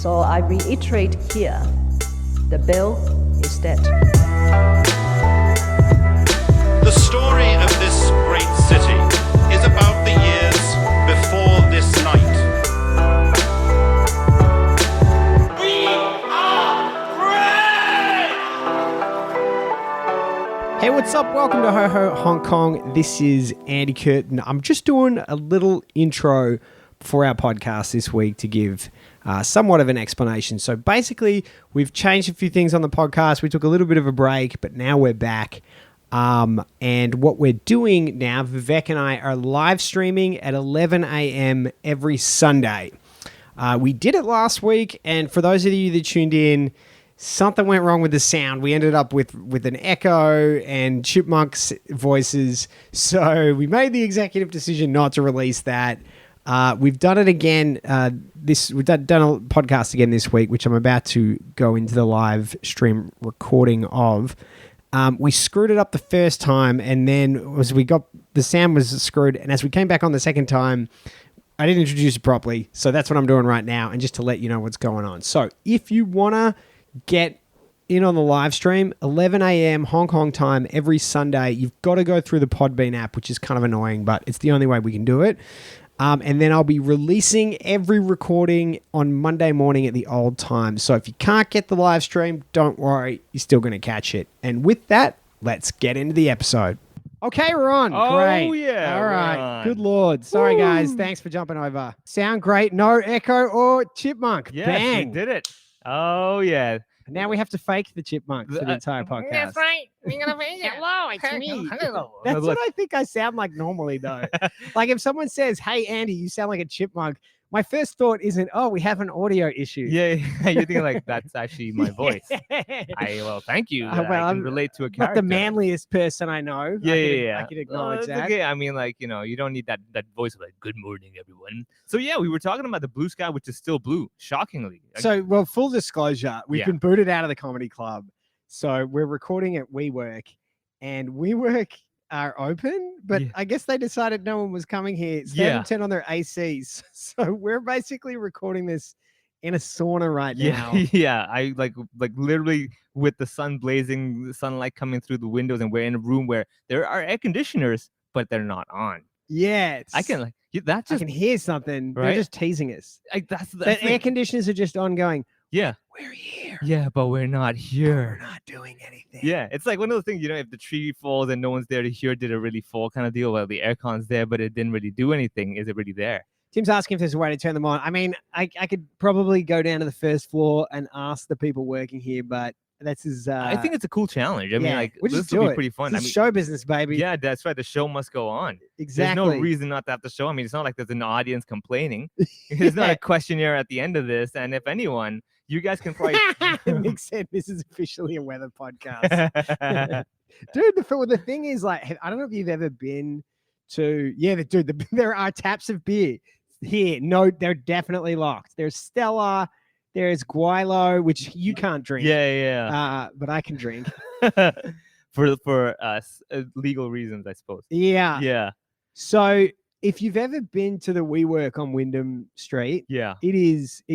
So I reiterate here, the bill is dead. The story of this great city is about the years before this night. We are free! Hey, what's up? Welcome to Ho Ho Hong Kong. This is Andy Curtin. I'm just doing a little intro for our podcast this week to give somewhat of an explanation. So basically, we've changed a few things on the podcast. We took a little bit of a break, but now we're back. And what we're doing now, Vivek and I are live streaming at 11 a.m. every Sunday. We did it last week, and for those of you that tuned in, something went wrong with the sound. We ended up with an echo and chipmunks' voices. So we made the executive decision not to release that. We've done it again. We've done a podcast again this week, which I'm about to go into the live stream recording of. We screwed it up the first time, and then as we got the sound was screwed, and as we came back on the second time, I didn't introduce it properly. So that's what I'm doing right now, and just to let you know what's going on. So if you wanna get in on the live stream, 11 a.m. Hong Kong time every Sunday, you've got to go through the Podbean app, which is kind of annoying, but it's the only way we can do it. And then I'll be releasing every recording on Monday morning at the old time. So if you can't get the live stream, don't worry, you're still going to catch it. And with that, let's get into the episode. Okay, we're on. Great. Oh, yeah. All we're right. on. Good Lord. Sorry, guys. Thanks for jumping over. Sound great. No echo or chipmunk. Yes, Bang. we did it. Oh, yeah. Now we have to fake the chipmunk for the entire podcast. That's right. We're gonna be Hello, it's me. Hello. That's what I think I sound like normally, though. Like if someone says, "Hey, Andy, you sound like a chipmunk," my first thought isn't, "Oh, we have an audio issue." Yeah, you're thinking like, that's actually my voice. Well, thank you. Well, I can I'm relate to a Not character. the manliest person I know. Yeah, I can acknowledge it's that. okay. I mean, like, you don't need that voice of like, good morning, everyone. So, yeah, we were talking about the blue sky, which is still blue, shockingly. So, well, full disclosure, we've Yeah. been booted out of the comedy club. So we're recording at WeWork, and WeWork are open, but Yeah. I guess they decided no one was coming here. So they Yeah. haven't turned on their ACs. So we're basically recording this in a sauna right now. Yeah, yeah. I like literally with the sun blazing, the sunlight coming through the windows, and we're in a room where there are air conditioners, but they're not on. Yeah, I can like that's I just can hear something. They're Right? just teasing us. that's The air conditioners are just ongoing. Yeah, We're here. yeah, but we're not We're here. not doing anything. Yeah, it's like one of those things, if the tree falls and no one's there to hear, did it really fall kind of deal? Well, the aircon's there, but it didn't really do anything. Is it really there? Tim's asking if there's a way to turn them on. I mean, I could probably go down to the first floor and ask the people working here, but that's his. I think it's a cool challenge. I mean, like, we'll just this will do be it. pretty fun. This is show business, baby. Yeah, that's right. The show must go on. exactly. There's no reason not to have the show. I mean, it's not like there's an audience complaining. There's not Yeah. a questionnaire at the end of this. And if anyone, you guys can probably. Nick said this is officially a weather podcast. Dude, the thing is, like, I don't know if you've ever been to, there are taps of beer here. No, they're definitely locked. There's Stella, there's Guilo, which you can't drink. yeah, But I can drink. yeah. for legal reasons, I suppose. Yeah. Yeah, So if you've ever been to the WeWork on Wyndham Street, yeah. it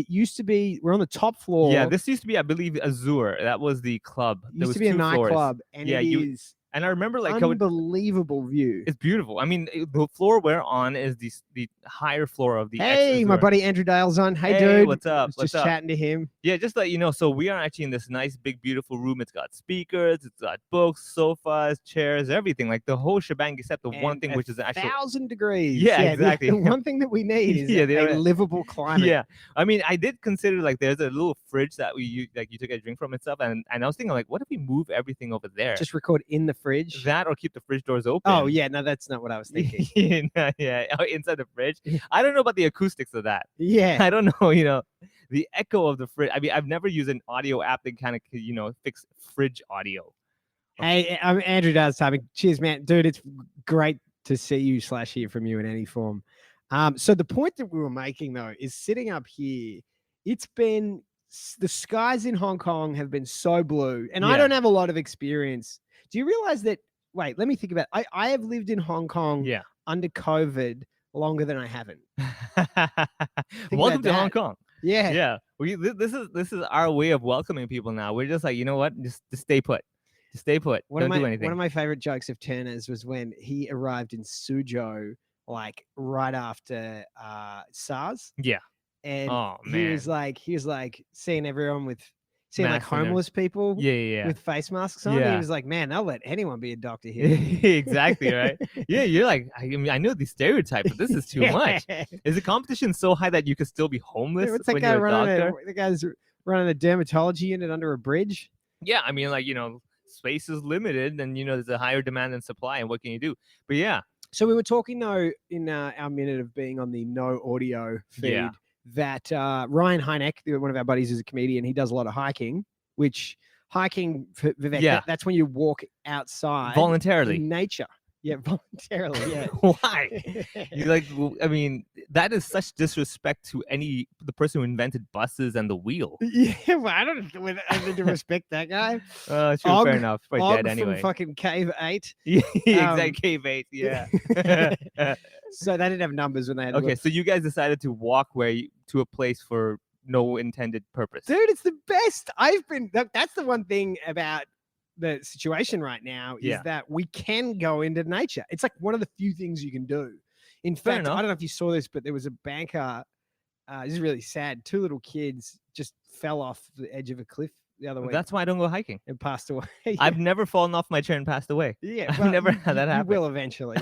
used to be, we're on the top floor. Yeah, this used to be, I believe, Azure. That was the club. It There used was to be a 2 floors. nightclub, and Yeah, it you- is And I remember like how unbelievable view. it's beautiful. I mean, the floor we're on is the higher floor of the Hey, my Azure. buddy Andrew Dale's on. Hey, Hey, dude. what's I up? was What's just up? chatting to him. Yeah, just to let you know, so we are actually in this nice, big, beautiful room. It's got speakers, it's got books, sofas, chairs, everything, like the whole shebang, except the one And thing a which is an actual. 1,000 degrees. Yeah, the- exactly. The one thing that we need is Yeah, a they are- livable climate. Yeah, I mean, I did consider like there's a little fridge that you took a drink from and stuff, and I was thinking like, what if we move everything over there? Just record in the fridge. that or keep the fridge doors open. Oh, yeah. No, that's not what I was thinking. yeah, oh, inside the fridge. Yeah. I don't know about the acoustics of that. Yeah. I don't know, the echo of the fridge. I mean, I've never used an audio app that kind of, fix fridge audio. Hey, I'm Andrew Dale's timing. Cheers, man. Dude, it's great to see you / hear from you in any form. So the point that we were making, though, is sitting up here, it's been the skies in Hong Kong have been so blue, and I Yeah. don't have a lot of experience. Do you realize that? Wait, let me think about it. I have lived in Hong Kong Yeah. under COVID longer than I haven't. Welcome to about Hong that. Kong. Yeah. Yeah. This is our way of welcoming people now. We're just like, you know what? Just stay put. Just stay put. Don't do anything. One of my favorite jokes of Turner's was when he arrived in Suzhou, like right after SARS, Yeah. and Oh, he was man. like seeing everyone seeing like Masks on there. homeless people Yeah. with face masks on. He Yeah. was like, man, they'll let anyone be a doctor here. Exactly, right? Yeah, you're like, I mean, I know the stereotype, but this is too much. Is the competition so high that you could still be homeless What's that when guy you're a running? doctor? The guy's running a dermatology unit under a bridge. Yeah, I mean, like, space is limited, and there's a higher demand than supply, and what can you do? But yeah, So we were talking though in our minute of being on the no audio feed Yeah. that Ryan Hynek, one of our buddies, is a comedian. He does a lot of hiking, which hiking, Vivek, Yeah. that's when you walk outside voluntarily. in nature. Yeah, voluntarily. Yeah. Why? You like? I mean, that is such disrespect to the person who invented buses and the wheel. Yeah, well, I don't know I need to respect that guy. True, Og- fair enough. Probably Og dead anyway. from fucking Cave 8. Yeah, um, exactly. Cave 8. Yeah. So they didn't have numbers when they had to Okay, look. so you guys decided to walk to a place for no intended purpose. Dude, it's the best. That's the one thing about the situation right now is Yeah. that we can go into nature. It's like one of the few things you can do. In Fair fact, I enough. don't know if you saw this, but there was a banker. This is really sad. 2 little kids just fell off the edge of a cliff the other week That's why I don't go hiking. and passed away. I've never fallen off my chair and passed away. yeah, I've well, never you- had that you happen. will eventually.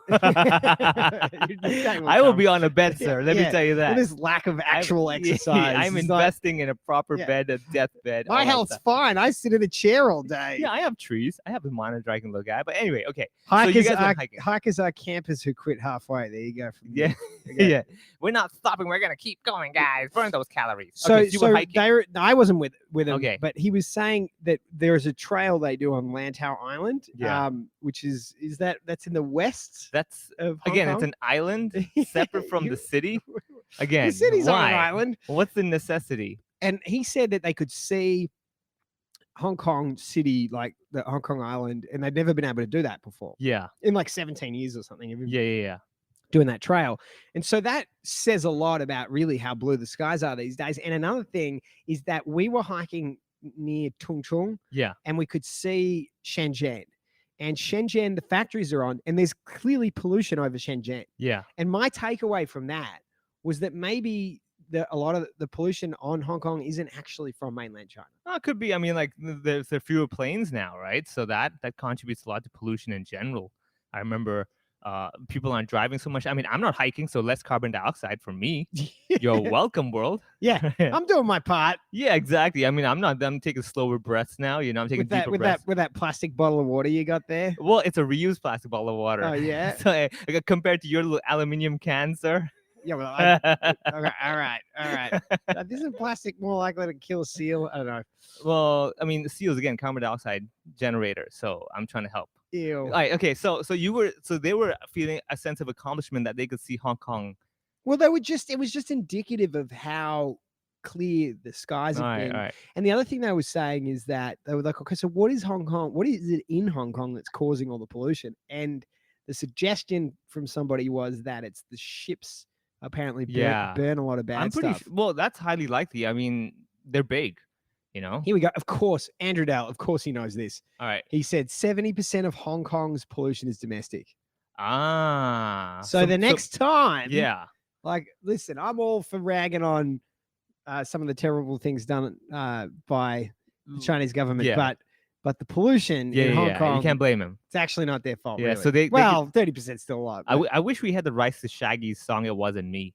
Your day I will come. be on a bed, sir. Let Yeah, me tell you With that. this lack of actual exercise. I'm it's not- investing in a proper Yeah. bed, a death bed. all My that health's stuff. fine. I sit in a chair all day. Yeah, I have trees. I have a monitor I can look at. But anyway, okay. Hikers, you guys went are, hiking. hikers are campers who quit halfway. There you go. From Yeah, there. Okay. yeah. We're not stopping. We're gonna keep going, guys. Burn those calories. So, okay, so you were hiking. no, I wasn't with him. Okay. But he was saying that there is a trail they do on Lantau Island. Yeah. Which is that's in the west That's of Hong again, Kong? it's an island separate from the city. Again, The city's why? on an island. What's the necessity? And he said that they could see Hong Kong City, like the Hong Kong Island, and they'd never been able to do that before Yeah, in like 17 years or something. of yeah. Doing that trail. And so that says a lot about really how blue the skies are these days. And another thing is that we were hiking near Tung Chung Yeah. and we could see Shenzhen. And Shenzhen, the factories are on, and there's clearly pollution over Shenzhen. Yeah. And my takeaway from that was that maybe a lot of the pollution on Hong Kong isn't actually from mainland China. Oh, it could be. I mean, like there are fewer planes now, right? So that contributes a lot to pollution in general. I remember people aren't driving so much. I mean, I'm not hiking, so less carbon dioxide for me. You're welcome, world. Yeah, I'm doing my part Yeah, exactly. I mean, I'm taking slower breaths now. I'm taking deeper breaths. with that plastic bottle of water you got there. Well, it's a reused plastic bottle of water. Oh yeah, So compared to your little aluminium can, sir. yeah. Well, okay, all right. Isn't plastic more likely to kill a seal? I don't know. Well, I mean, seals again, carbon dioxide generator. So I'm trying to help. Ew. All right, okay. So they were feeling a sense of accomplishment that they could see Hong Kong. Well, it was just indicative of how clear the skies All have right, been. all right. And the other thing they were saying is that they were like, okay, so what is Hong Kong? What is it in Hong Kong that's causing all the pollution? And the suggestion from somebody was that it's the ships apparently burn a lot of bad I'm pretty stuff. well. That's highly likely. I mean, they're big. Here we go. Of course, Andrew Dale, of course he knows this. All right. He said 70% of Hong Kong's pollution is domestic. Ah. So the next time, yeah. like, listen, I'm all for ragging on some of the terrible things done by the Chinese government, Yeah. but the pollution Yeah, in Hong yeah, Kong, you can't blame him. it's actually not their fault. Yeah, really. so they well, 30% still a lot. but- I wish we had the rights to Shaggy's song "It Wasn't Me."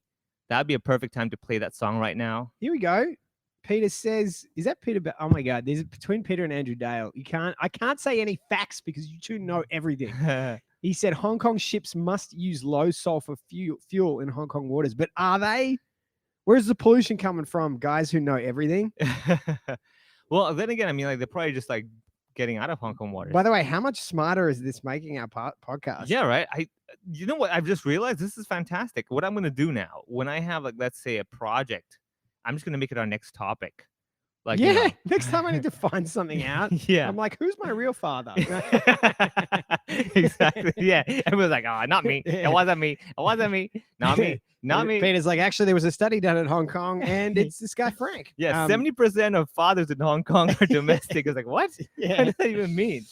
That'd be a perfect time to play that song right now. Here we go. Peter says, "Is that Peter?" Oh my God, there's between Peter and Andrew Dale. I can't say any facts because you two know everything. He said Hong Kong ships must use low sulfur fuel in Hong Kong waters, but are they? Where's the pollution coming from? Guys who know everything. Well, then again, I mean, like they're probably just like getting out of Hong Kong waters. By the way, how much smarter is this making our podcast? Yeah, right. You know what? I've just realized this is fantastic. What I'm going to do now, when I have, like, let's say, a project, I'm just going to make it our next topic. Like, yeah. Next time I need to find something out, yeah. I'm like, who's my real father? Exactly. Yeah. Everyone's like, oh, not me. Yeah. It wasn't me. It wasn't me. Not me. Not me. Peter's like, actually, there was a study done in Hong Kong, and it's this guy Frank. Yeah. 70% Um, of fathers in Hong Kong are domestic. It's like, what? What yeah. does that even mean?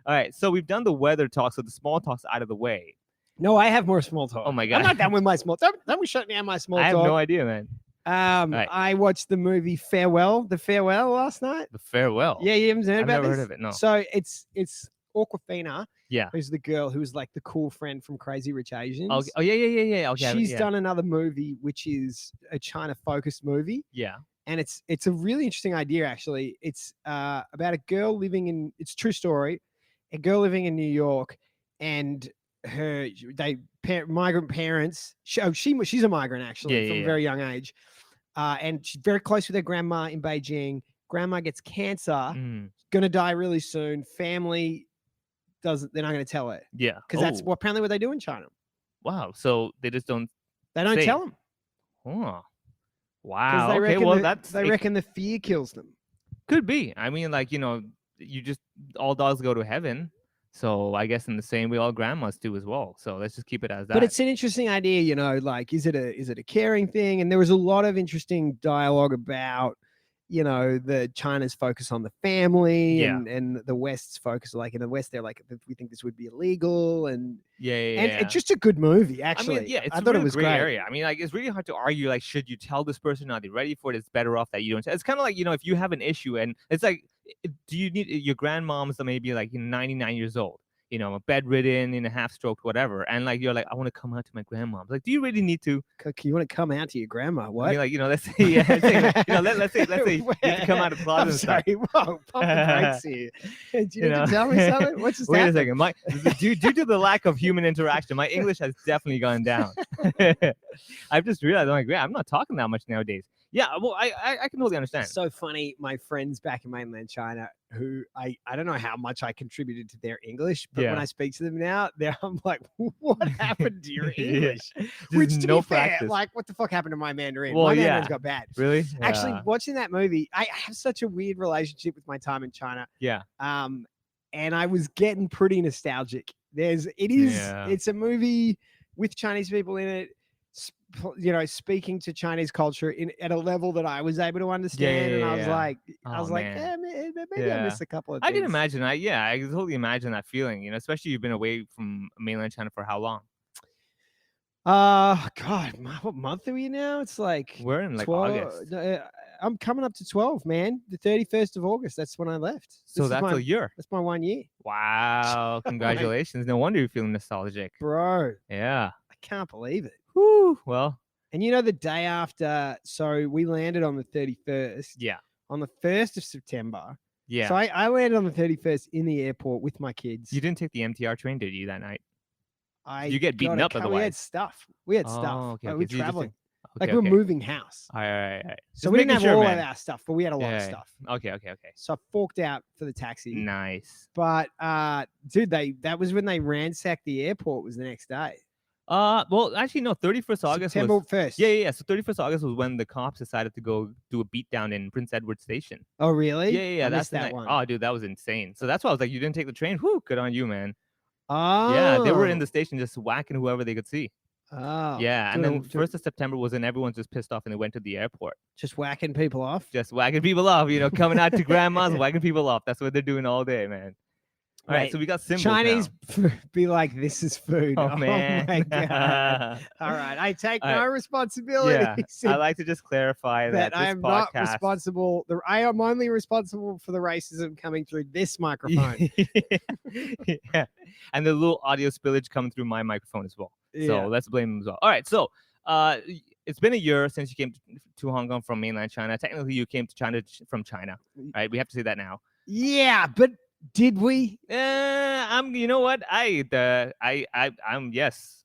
All right. So we've done the weather talk. So the small talk's out of the way. No, I have more small talk. Oh my I'm God. not done with my small talk. Don't be shutting down my small I have talk. no idea, man. Right. I watched the movie The Farewell last night. The Farewell. Yeah, you haven't heard I've about never this? heard of it. No. So it's Awkwafina, Yeah. who's the girl who's like the cool friend from Crazy Rich Asians. Okay. Oh, yeah. Okay. She's yeah. done another movie which is a China-focused movie, Yeah. and it's a really interesting idea actually. It's about a girl living in it's a true story, a girl living in New York, and migrant parents. She's a migrant actually Yeah, from yeah, a very young age, and she's very close with her grandma in Beijing. Grandma gets cancer, Mm, gonna die really soon. Family doesn't. They're not gonna tell her yeah. because that's Oh, apparently what they do in China. wow. So they just don't. They don't Say. tell them Huh. because Wow. they Okay. reckon Well, they reckon the fear kills them. could be. I mean, like, you just all dogs go to heaven. So I guess in the same way, all grandmas do as well. So let's just keep it as that. But it's an interesting idea, like, is it a caring thing? And there was a lot of interesting dialogue about, the China's focus on the family Yeah. and the West's focus. Like in the West, they're like, we think this would be illegal. And yeah. it's just a good movie, I actually. mean, yeah, it's I a thought really it was gray great. area. I mean, like, it's really hard to argue. Like, should you tell this person? Are they ready for it? It's better off that you don't. It's kind of like, if you have an issue and it's like, do you need your grandmom's maybe like 99 years old? Bedridden, in a half stroke, whatever, and like you're like, I want to come out to my grandmom's. Like, do you really need to? You want to come out to your grandma? I What? mean, like, let's say, let's say you have to come out of the closet. I'm and stuff. sorry. Whoa, pump the brakes here. Do you need know? to tell me something? What just Wait happened? a second. Due to the lack of human interaction, my English has definitely gone down. I've just realized, I'm not talking that much nowadays. Yeah, well, I can totally understand. So funny. My friends back in mainland China, who I don't know how much I contributed to their English, but when Yeah. I speak to them now, I'm like, what happened to your Yeah. English? Just Which, to no be fair, practice. like, what the fuck happened to my Mandarin? Well, My yeah. Mandarin's got bad. Really? Actually, Yeah. watching that movie, I have such a weird relationship with my time in China. Yeah. And I was getting pretty nostalgic. It's a movie with Chinese people in it, speaking to Chinese culture at a level that I was able to understand. And I was yeah. like, Oh, man. maybe I Yeah. missed a couple of I things. can imagine. I can totally imagine that feeling. Especially you've been away from mainland China for how long? God, what month are we now? It's like We're in like 12 August. I'm coming up to 12, man. The 31st of August. That's when I left. So This is that's my, a year. That's my 1 year, Wow. Congratulations. No wonder you're feeling nostalgic. bro. Yeah. I can't believe it. Whew. Well, And the day after, so we landed on the 31st. yeah. On the 1st of September. Yeah. So I landed on the 31st in the airport with my kids. You didn't take the MTR train, did you, that night? I get beaten got a up We had otherwise. stuff. We had Oh, stuff. okay, Like, okay. we're So you just traveling. Okay, We're okay. moving house. All right. So Just we didn't making have sure, all man. of our stuff, but we had a lot of Yeah. stuff. Okay. So I forked out for the taxi. Nice. But dude, that was when they ransacked the airport. Was the next day. Well, actually, no. 31st August September was. 1st. Yeah. So 31st August was when the cops decided to go do a beatdown in Prince Edward Station. Oh, really? Yeah. I That's missed the that night. one. Oh, dude, that was insane. So that's why I was like, you didn't take the train. Whew, good on you, man. Oh. Yeah, they were in the station just whacking whoever they could see. Oh. Yeah, and then Doing- 1st of September was when everyone's just pissed off and they went to the airport. just whacking people off. Just whacking people off, coming out to grandma's, whacking people off. That's what they're doing all day, man. All right, Wait, so we got symbols Chinese now. be like, this is food. Oh, man. my god. All right, I take All no right. responsibility. Yeah, I like to just clarify that I this am not podcast... responsible. I am only responsible for the racism coming through this microphone. Yeah, and the little audio spillage coming through my microphone as well. Yeah. So let's blame them as well. All right, so it's been a year since you came to Hong Kong from mainland China. Technically, you came to China from China, right? We have to say that now. Yeah, but did we? You know what? I'm yes.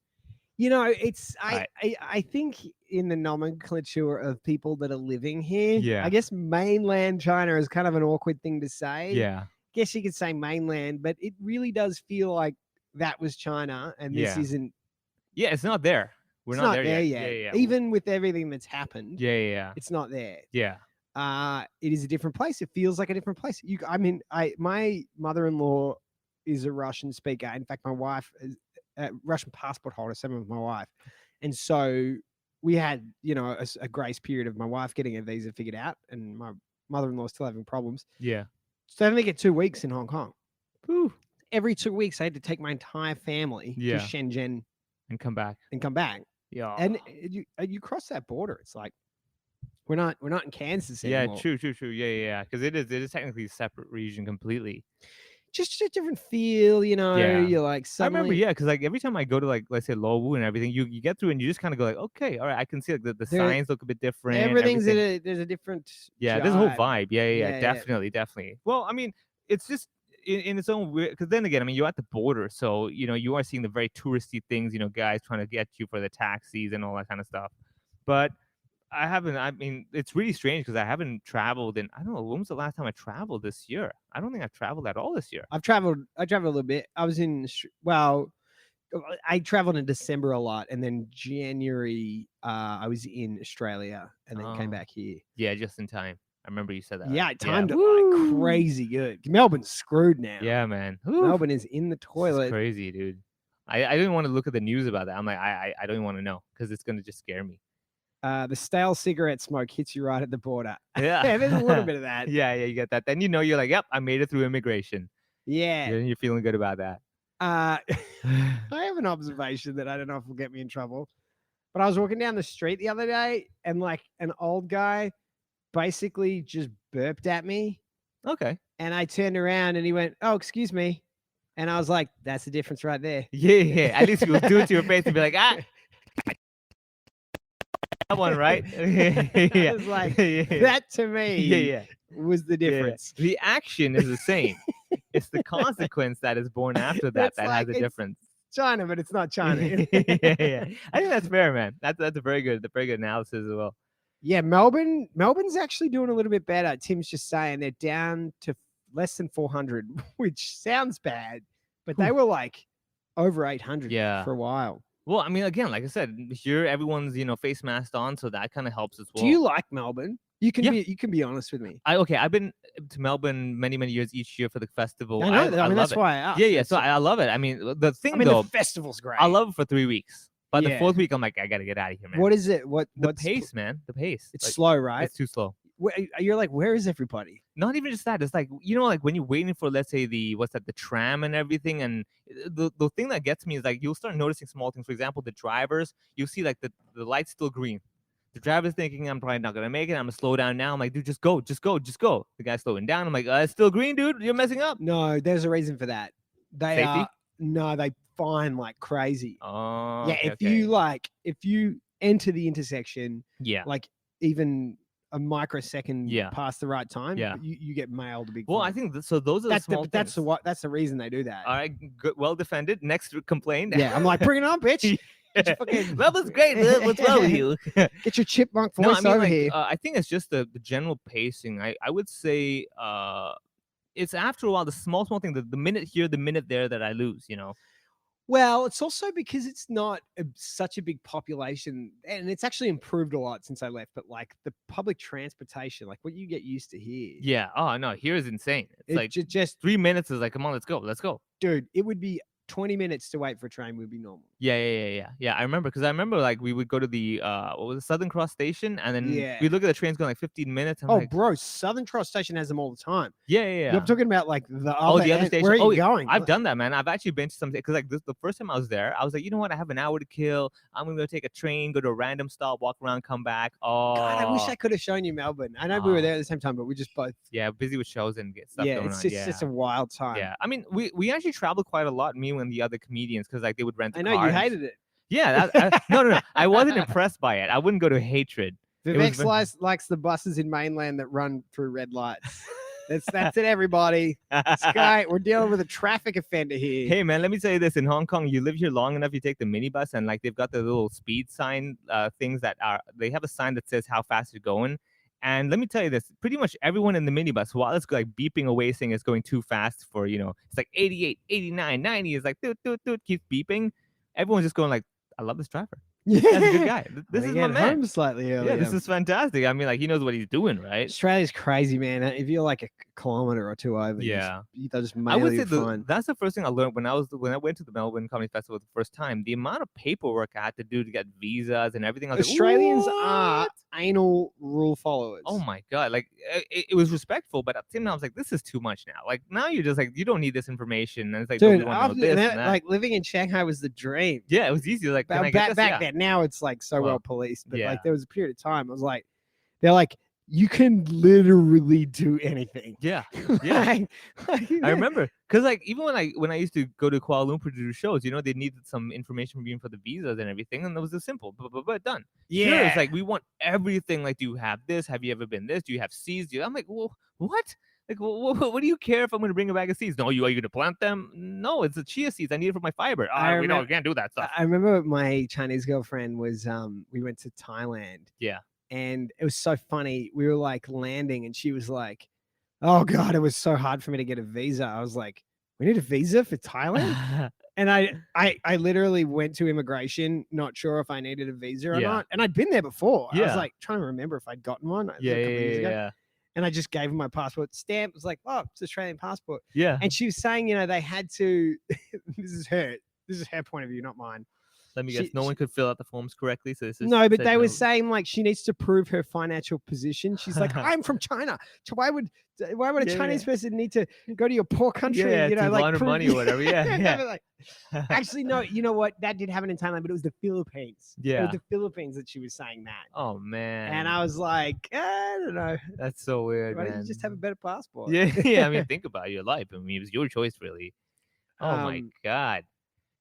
It's Right. I think in the nomenclature of people that are living here, Yeah. I guess mainland China is kind of an awkward thing to say. Yeah. Guess you could say mainland, but it really does feel like that was China, and this Yeah. isn't. Yeah, it's not there. We're It's not, not there yet. Yeah. Even with everything that's happened, Yeah. it's not there. Yeah. it is a different place. It feels like a different place. My mother-in-law is a Russian speaker. In fact, my wife is a Russian passport holder, same with my wife. And so we had, a grace period of my wife getting a visa figured out, and my mother-in-law still having problems. Yeah. So I only get 2 weeks in Hong Kong. Whew. Every 2 weeks, I had to take my entire family Yeah. to Shenzhen And come back. and come back. Yeah. And you cross that border, it's like we're not in Kansas yeah, anymore. true. Yeah. Because it is technically a separate region completely. Just a different feel, Yeah. You're like I remember, suddenly. yeah, because like every time I go to like let's say Lowu and everything, you get through and you just kind of go like, okay, all right, I can see like the There- signs look a bit different. Everything's everything. there's a different. Yeah, there's a whole jive. vibe. Yeah, Yeah. definitely. Well, I mean, it's just in its own weird. Because then again, I mean, you're at the border, so you are seeing the very touristy things. Guys trying to get you for the taxis and all that kind of stuff. But I haven't. I mean, it's really strange because I haven't traveled in. I don't know when was the last time I traveled this year. I don't think I've traveled at all this year. I traveled a little bit. I was I traveled in December a lot, and then January I was in Australia, and then came Oh. back here. Yeah, just in time. I remember you said that. Yeah, I right? timed it Woo! like crazy good. Melbourne's screwed now. Yeah, man. Woo. Melbourne is in the This is toilet. crazy, dude. I didn't want to look at the news about that. I'm like, I don't even want to know because it's gonna just scare me. The stale cigarette smoke hits you right at the border. Yeah, Yeah, there's a little bit of that. yeah, you get that. Then you're like, yep, I made it through immigration. Yeah. Then you're feeling good about that. I have an observation that I don't know if will get me in trouble, but I was walking down the street the other day, and like an old guy basically just burped at me, Okay. and I turned around and he went, "Oh, excuse me," and I was like, "That's the difference right there." Yeah. At least you'll do it to your face and be like, ah, that one, right? I was like, yeah. that to me Yeah. was the Yeah. difference. The action is the same. It's the consequence that is born after that It's that like- has a it's difference. China, but it's not China. yeah. I think that's fair, man. That's a very good analysis as well. Yeah, Melbourne's actually doing a little bit better. Tim's just saying they're down to less than 400, which sounds bad, but they were like over 800 Yeah. for a while. Well, I mean, again, like I said, here everyone's face masked on, so that kind of helps as well. Do you like Melbourne? You can Yeah. you can be honest with me. I've been to Melbourne many years each year for the festival. I know. I mean, love that's it. why I asked. Yeah. So I love it. I mean, the thing the though, festival's great. I love it for 3 weeks, but the Yeah. 4th week I'm like, I gotta get out of here, man. What is it? the What's pace, man? The pace. It's Like, slow, right? It's too slow. You're like, where is everybody? Not even just that. It's like like when you're waiting for, let's say, the tram and everything, and the thing that gets me is like you'll start noticing small things. For example, the drivers, you'll see like the light's still green. The driver's thinking, I'm probably not gonna make it. I'm gonna slow down now. I'm like, dude, just go. The guy's slowing down. I'm like, it's still green, dude. You're messing up. No, there's a reason for that. They Safety? they fine like crazy. Oh, Yeah, if you enter the intersection yeah. like even a microsecond Yeah. past the right time, Yeah. you get mailed a big Well, fine. I think so. Those are that's the small that's things. that's the reason they do that. All right, good, well defended. Next complaint. Yeah, I'm like, bring it on, bitch. Get your fucking- Melbourne's great. Man. What's wrong with you? Get your chipmunk voice No, I mean, over like, here. I think it's just the general pacing. I would say it's after a while the small thing, the minute here, the minute there that I lose. Well, it's also because it's not such a big population, and it's actually improved a lot since I left. But like the public transportation, like what you get used to here, Yeah. Oh no, here is insane. It's it like just 3 minutes is like, come on, let's go. dude, it would be 20 minutes to wait for a train would be normal. Yeah. I remember like we would go to the what was it, Southern Cross Station, and then Yeah. we look at the trains going like 15 minutes. I'm Oh, like, bro, Southern Cross Station has them all the time. yeah. I'm talking about like the Oh, other the other end. station. Where are you Oh, going? I've done that, man. I've actually been to some because like the first time I was there, I was like, you know what? I have an hour to kill. I'm gonna go take a train, go to a random stop, walk around, come back. Oh, God, I wish I could have shown you Melbourne. I know we were Oh. there at the same time, but we just both. yeah, busy with shows and get stuff Yeah, going it's on. just, Yeah. just a wild time. Yeah, I mean, we actually traveled quite a lot, me and the other comedians, because like they would rent. The I know you car and- hated it. Yeah, no. I wasn't impressed by it. I wouldn't go to hatred. It was Vivek likes the buses in mainland that run through red lights. That's it, everybody. Sky, we're dealing with a traffic offender here. Hey man, let me tell you this: in Hong Kong, you live here long enough, you take the minibus, and like they've got the little speed sign things that they have a sign that says how fast you're going. And let me tell you this: pretty much everyone in the minibus, while it's like beeping away, saying it's going too fast for it's like 88, 89, 90 is like doot, keeps beeping. Everyone's just going like, I love this driver. Yeah. That's a good guy. This They is get my man. home slightly earlier. Yeah, this is fantastic. I mean, like he knows what he's doing, right? Australia's crazy, man. If you're like a kilometer or two over, Yeah. they'll just I mail would you say fine. that's the first thing I learned when I went to the Melbourne Comedy Festival the first time. The amount of paperwork I had to do to get visas and everything. I was Australians like, are "What?" anal rule followers. Oh my god! Like it was respectful, but at the same time, I was like, "This is too much now." Like now, you're just like, you don't need this information, and it's like, "No, we dude, want to know after this that, and that." like living in Shanghai was the dream. Yeah, it was easy. Like, can I get Back, this? back Yeah. then, now it's like so well Well, policed. But yeah. like there was a period of time, I was like, they're like, you can literally do anything. Yeah, yeah. Like, I remember because like even when I used to go to Kuala Lumpur to do shows, you know, they needed some information from you for the visas and everything, and it was just simple, but done. yeah, Here, it's like we want everything. Like, do you have this? Have you ever been this? Do you have seeds? I'm like, well, what? Like, what do you care if I'm going to bring a bag of seeds? No, are you going to plant them? No, it's the chia seeds. I need it for my fiber. We can't do that stuff. I remember my Chinese girlfriend was we went to Thailand. Yeah. And it was so funny. We were like landing and she was like, oh God, it was so hard for me to get a visa. I was like, we need a visa for Thailand? And I literally went to immigration, not sure if I needed a visa or Yeah. not. And I'd been there before. I was Yeah. like trying to remember if I'd gotten one. It was Yeah, a couple of years ago. yeah. And I just gave her my passport stamp. It was like, oh, it's Australian passport. Yeah. And she was saying, you know, they had to, this is her point of view, not mine. Let me guess. she- No one could fill out the forms correctly, so this is No, but said they were no. saying like she needs to prove her financial position. She's like, I'm from China. So why would a Yeah, Chinese yeah. person need to go to your poor country? Yeah, you know, to like launder money or whatever. Yeah, yeah. but, like, actually, no. You know what? That did happen in Thailand, but it was the Philippines. It Yeah. was the Philippines that she was saying that. Oh man. And I was like, I don't know. That's so weird, Why man. don't you just have a better passport? Yeah, yeah. I mean, think about your life. I mean, it was your choice, really. Oh my Um, god.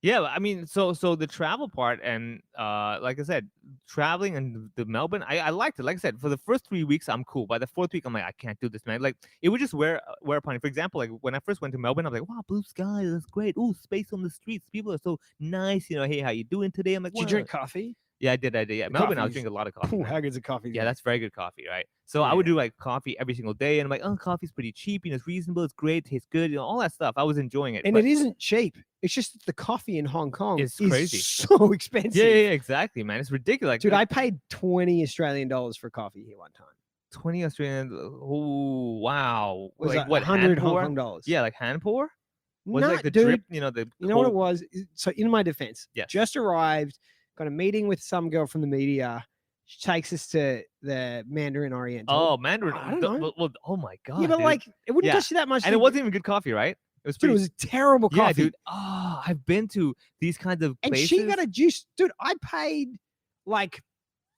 Yeah, I mean, so the travel part and like I said, traveling and the Melbourne, I liked it. Like I said, for the first 3 weeks, I'm cool. By the fourth week, I'm like, I can't do this, man. Like it would just wear upon you. For example, like when I first went to Melbourne, I'm like, wow, blue sky, that's great. Ooh, space on the streets. People are so nice. You know, hey, how you doing today? I'm like, Did you "Wow." drink coffee? Yeah, I did. Yeah, Melbourne, I was coffee's- drinking a lot of coffee. Ooh, man. how good's a coffee? Yeah, there? that's very good coffee, right? So I would Yeah. do like coffee every single day, and I'm like, oh, coffee's pretty cheap, you know, it's reasonable, it's great, tastes good, you know, all that stuff. I was enjoying it. And but- it isn't cheap. It's just that the coffee in Hong Kong It's is crazy. so expensive. yeah, exactly, man. It's ridiculous. Like, Dude, like I paid 20 Australian dollars for coffee here one time. 20 Australian. Oh, wow. It was Like like what? 100 hand Hong pour? Kong dollars. Yeah, like hand pour. Was it Nah, like the dude, drip? You know, the You know what it cold- was? So in my defense, Yes. just arrived, got a meeting with some girl from the media. She takes us to the Mandarin Oriental. Oh, Mandarin. I don't the- know. well, oh my god. yeah, but dude. like it wouldn't Yeah. cost you that much. and to- it wasn't even good coffee, right? It was dude, it pretty. was terrible yeah, coffee. dude. Oh, I've been to these kinds of And places. she got a juice. Dude, I paid like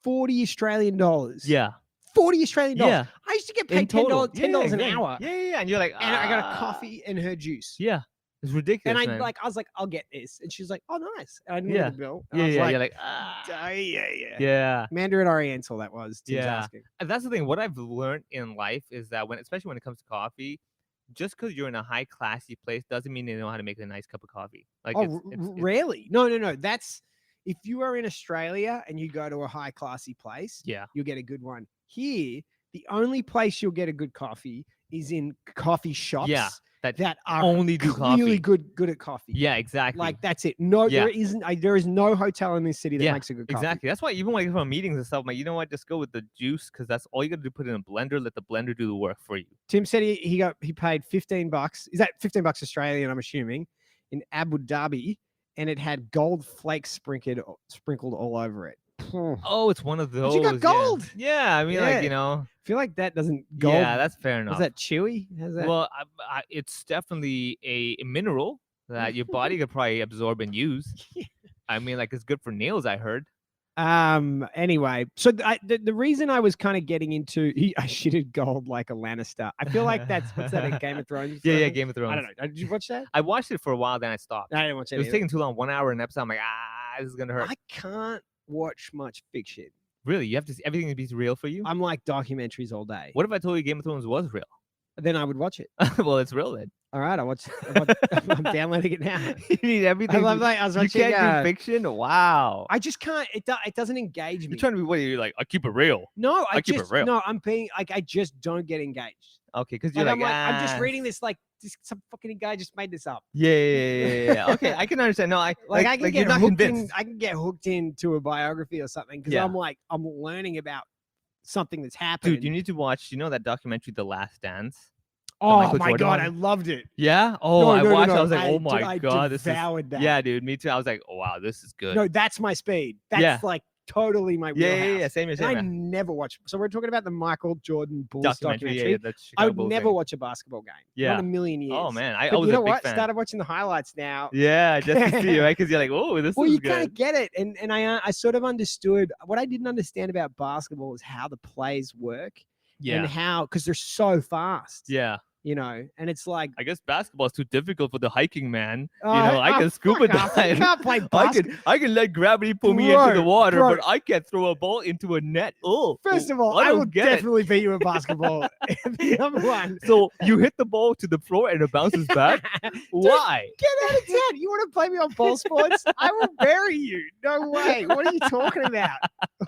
40 Australian dollars. Yeah. 40 Australian dollars. Yeah. I used to get In paid total. $10 an exactly. hour. Yeah. And you're like, And I got a "Ah." coffee and her juice. Yeah. It's ridiculous. And man. I was like, I'll get this. And she's like, oh, nice. And I didn't Yeah. the bill. And Yeah, I was yeah. like, You're like, ah. yeah. Yeah. Mandarin Oriental, that was. Tim's Yeah. asking. And that's the thing. What I've learned in life is that especially when it comes to coffee, just because you're in a high classy place doesn't mean they know how to make a nice cup of coffee. Like, Oh, rarely. No. That's if you are in Australia and you go to a high classy place, yeah, you'll get a good one. Here, the only place you'll get a good coffee is in coffee shops that are only do really coffee. good at coffee. Yeah, exactly. Like that's it. No, Yeah. there is no hotel in this city that Yeah, makes a good coffee. exactly. That's why even when I go to meetings and stuff, I'm like, you know what? Just go with the juice because that's all you got to do. Put it in a blender. Let the blender do the work for you. Tim said he paid $15. Is that $15 Australian? I'm assuming in Abu Dhabi, and it had gold flakes sprinkled all over it. I Oh, it's one of But those. you got yeah. gold! Yeah, I mean, Yeah. like you know. feel like that doesn't gold. Yeah, that's fair enough. Is that chewy? How's that? Well, it's definitely a mineral that your body could probably absorb and use. I mean, like it's good for nails. I heard. Anyway, so the reason I was kind of getting into I shitted gold like a Lannister. I feel like what's that in Game of Thrones? Yeah, reference? Game of Thrones. I don't know. Did you watch that? I watched it for a while, then I stopped. I didn't watch It it. was either. taking too long. 1 hour an episode. I'm like, this is gonna hurt. I can't watch much fiction. Really, you have to. Everything to be real for you. I'm like documentaries all day. What if I told you Game of Thrones was real? then I would watch it. Well, it's real then. All right, I'm downloading it now. You need everything. I love that. I was You watching. can't do fiction. Wow. I just can't. It doesn't engage me. You're trying to be what? You're like, I keep it real. No, I keep it just real. no. I'm being like I just don't get engaged. Okay, because you're Like, like, I'm just "Ah." reading this like some fucking guy just made this up. Yeah. Okay, I can understand. No, I Like I can you're get not hooked convinced. I can get hooked into a biography or something because Yeah. I'm learning about something that's happened. Dude, you need to watch. You know that documentary, The Last Dance? oh Michael my Jordan god, one? I loved it. Yeah. Oh, No, I no, no, watched. no, I was like, I oh my I god, this is. devoured that. Yeah, dude. Me too. I was like, oh wow, this is good. No, that's my speed. That's Yeah. like totally my yeah, wheelhouse. yeah, yeah. Same here, And same I here. never watch. So we're talking about the Michael Jordan Bulls Documentary. documentary. Yeah, that's I Chicago would Bulls never thing. watch a basketball game. Yeah. Not in a million years. Oh man, I But was you know a big what? fan. Started watching the highlights now. Yeah, just to see, right? Because you're like, oh, this Well, is you kind good. of get it, and I sort of understood what I didn't understand about basketball is how the plays work Yeah, and how because they're so fast. yeah. You know, and it's like I guess basketball is too difficult for the hiking man. oh, I can scuba fuck off. You dive. can't play I basketball. I can let gravity pull me into the Bro, water, bro. but I can't throw a ball into a net. Oh, First of all, I I don't will get it. definitely beat you at basketball. The other one. So you hit the ball to the floor and it bounces back. Why? Get out of town. You want to play me on ball sports? I will bury you. No way. What are you talking about?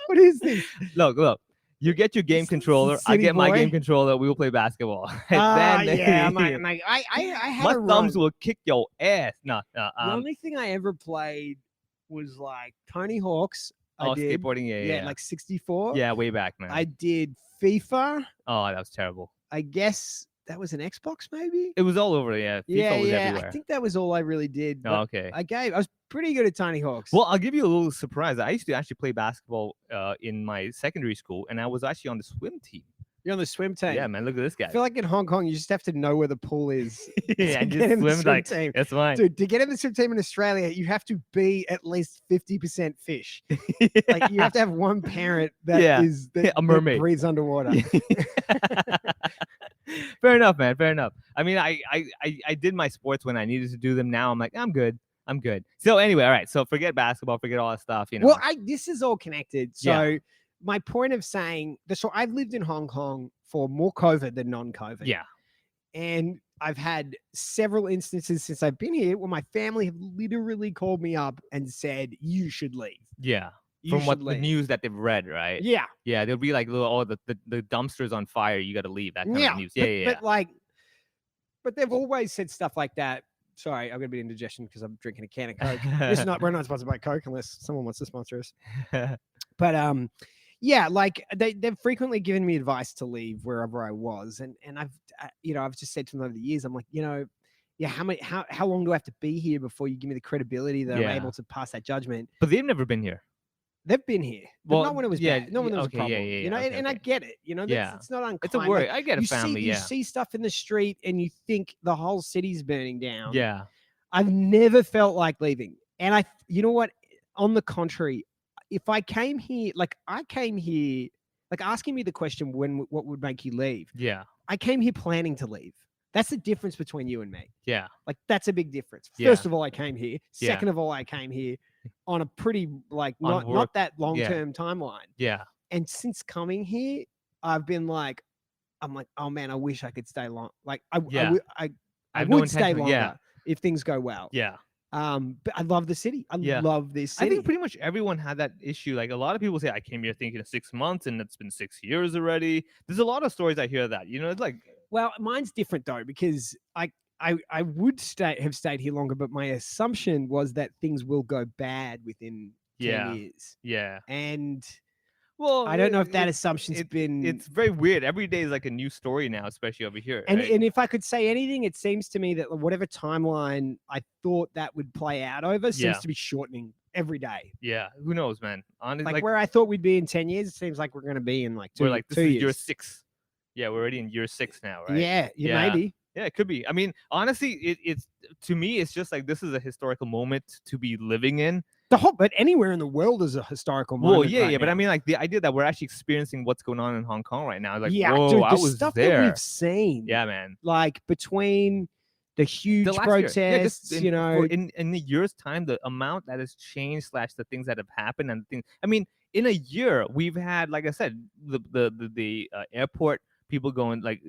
What is this? Look. You get your game This is controller. I city get my boy. game controller. We will play basketball. And Yeah, then- I had my a thumbs run. will kick your ass. No, The only thing I ever played was like Tony Hawk's. I oh, did. skateboarding. Yeah. Like 64. yeah, way back, man. I did FIFA. Oh, that was terrible. I guess that was an Xbox, maybe. It was all over. Yeah, FIFA was everywhere. I think that was all I really did. Oh, but okay. I was pretty good at Tony Hawk's. Well, I'll give you a little surprise. I used to actually play basketball in my secondary school, and I was actually on the swim team. You're on the swim team. Yeah, man, look at this guy. I feel like in Hong Kong, you just have to know where the pool is. yeah, to and get just in the swim swim like team. that's fine. Dude, to get in the swim team in Australia, you have to be at least 50% fish. Like you have to have one parent that Yeah, is that, a that mermaid. breathes underwater. Fair enough, man. Fair enough. I mean, I did my sports when I needed to do them. Now I'm like, I'm good. So anyway, all right. So forget basketball, forget all that stuff. You know. Well, this is all connected. So Yeah. my point of saying this, so I've lived in Hong Kong for more COVID than non-COVID. yeah, And I've had several instances since I've been here where my family have literally called me up and said, you should leave. yeah. You From what should the leave." news that they've read, right? Yeah. Yeah, there'll be like little, the dumpsters on fire. You got to leave. That kind of news. Yeah, But they've always said stuff like that. Sorry, I've got a bit of indigestion because I'm drinking a can of Coke. We're not sponsored by Coke unless someone wants to sponsor us. But yeah, like they've frequently given me advice to leave wherever I was, and I've I've just said to them over the years, I'm like, yeah, how long do I have to be here before you give me the credibility that Yeah. I'm able to pass that judgment? But they've never been here. They've been here, but Well, not when it was yeah, bad. Not when yeah, there was okay, a problem. yeah, You know, okay, and I okay. get it. You know, Yeah. it's not unkind. It's a worry. I get a family. You Yeah, see stuff in the street and you think the whole city's burning down. yeah. I've never felt like leaving. And you know what? On the contrary, if I came here, like asking me the question, what would make you leave? Yeah, I came here planning to leave. That's the difference between you and me. yeah, Like that's a big difference. Yeah. First of all, I came here. Yeah. Second of all, I came here on a pretty On not work. that long-term timeline. yeah. And since coming here, I've been like, I'm like, oh man, I wish I could stay long. Like Yeah. I have no would stay intention- longer yeah. if things go well. Yeah. But I love the city. I Yeah. love this I city. think pretty much everyone had that issue. Like a lot of people say, I came here thinking of 6 months and it's been 6 years already. There's a lot of stories I hear that, it's like, Well, mine's different though, because I would have stayed here longer, but my assumption was that things will go bad within 10 Yeah. years. yeah. And Well, I don't know if that it- assumption's it- been It's very weird. Every day is like a new story now, especially over here. and right? and if I could say anything, it seems to me that whatever timeline I thought that would play out over seems Yeah. to be shortening every day. yeah, who knows, man? Honestly, Like, where I thought we'd be in 10 years, it seems like we're going to be in like 2, we're like, this 2 is years. year 6. Yeah, we're already in year 6 now, right? Yeah, Yeah. maybe. Yeah, it could be. I mean, honestly, it's to me, it's just like this is a historical moment to be living in. But anywhere in the world is a historical moment. Well, yeah, right yeah, but I now. mean, like the idea that we're actually experiencing what's going on in Hong Kong right now, like, yeah, whoa, dude, I the was stuff that there. we've seen. Yeah, man. Like between the huge The last year. protests, Yeah, just in, you know, in a year's time, the amount that has changed / the things that have happened and things. I mean, in a year, we've had, like I said, the airport people going like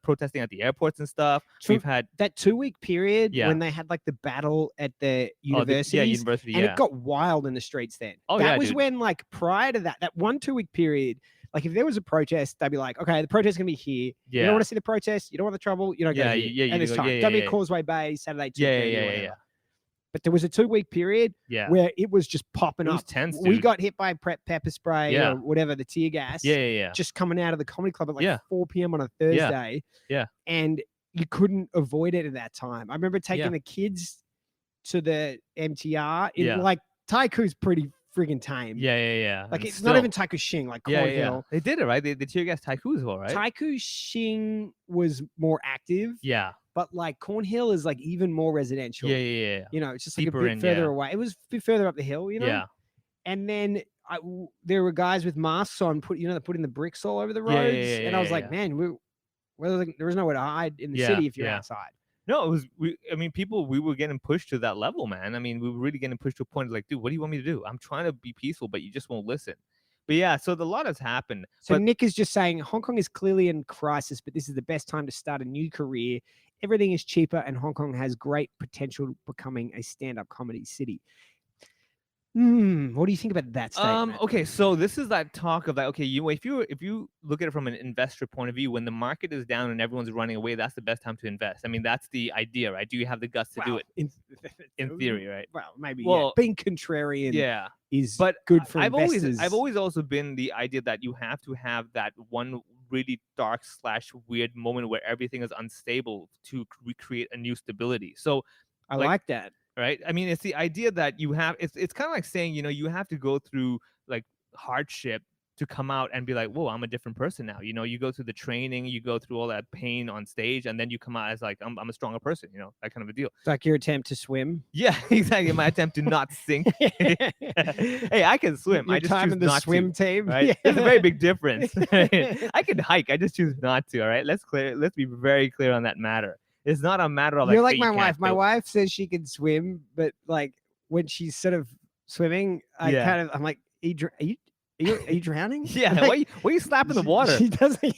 protesting at the airports and stuff. True. We've had That 2-week period Yeah. when they had like the battle at the oh, universities. university, And yeah. it got wild in the streets then. Oh, that yeah, was dude. when, like, prior to that 1-2 week period, like if there was a protest, they'd be like, okay, the protest is gonna be here. You Yeah. don't want to see the protest, you don't want the trouble, you don't Yeah, go here. yeah, you and it's go- time. yeah, Don't be yeah, at yeah. Causeway Bay, Saturday, 2:30 Yeah, or yeah, whatever. yeah. But there was a 2-week period Yeah. where it was just popping It was up. tense, We dude. got hit by pepper spray Yeah. or whatever, the tear gas. Yeah, yeah, yeah. Just coming out of the comedy club at like Yeah. 4 p.m. on a Thursday. Yeah. And you couldn't avoid it at that time. I remember taking Yeah. the kids to the MTR. In, Yeah. Like, Taiku's pretty friggin' tame. Yeah, yeah, yeah. Like, And it's not still- even Taiku Shing, like yeah, yeah, Cornhill. yeah. They did it, right? They tear gas Taiku as well, right? Taiku Shing was more active, Yeah. but like Cornhill is like even more residential. Yeah, yeah, yeah. You know, it's just like a Deeper bit in, further yeah. away. It was a bit further up the hill, you know? Yeah. And then there were guys with masks on, they're putting the bricks all over the Yeah, roads. yeah, yeah, and I was yeah, like, yeah. man, there was nowhere to hide in the Yeah, city if you're yeah. outside. No, it was I mean, we were getting pushed to that level, man. I mean, we were really getting pushed to a point like, dude, what do you want me to do? I'm trying to be peaceful, but you just won't listen. But yeah, so the lot has happened. So But Nick is just saying Hong Kong is clearly in crisis, but this is the best time to start a new career. Everything is cheaper, and Hong Kong has great potential to becoming a stand-up comedy city. What do you think about that statement? okay, so this is that talk of like, okay, if you look at it from an investor point of view, when the market is down and everyone's running away, that's the best time to invest. I mean, that's the idea, right? Do you have the guts to do Well, it in theory, right? Well, maybe. Well, being contrarian Yeah. is But good for I've investors. always also been the idea that you have to have that one really dark / weird moment where everything is unstable to recreate a new stability. So I like- like that. right, I mean, it's the idea that you have it's kind of like saying, you have to go through like hardship to come out and be like, whoa, I'm a different person now. You go through the training, you go through all that pain on stage, and then you come out as like, I'm a stronger person, that kind of a deal. It's like your attempt to swim. Yeah, exactly. My attempt to not sink. Hey, I can swim. Your I just time choose in the not swim to. team. Right? Yeah. There's a very big difference. I can hike. I just choose not to. All right. Let's be very clear on that matter. It's not a matter of like, You're like hey, my you wife. can't My do it. wife says she can swim, but like when she's sort of swimming, Yeah. I'm like, are you drowning? Yeah. Like, Why are you slapping the water? She doesn't.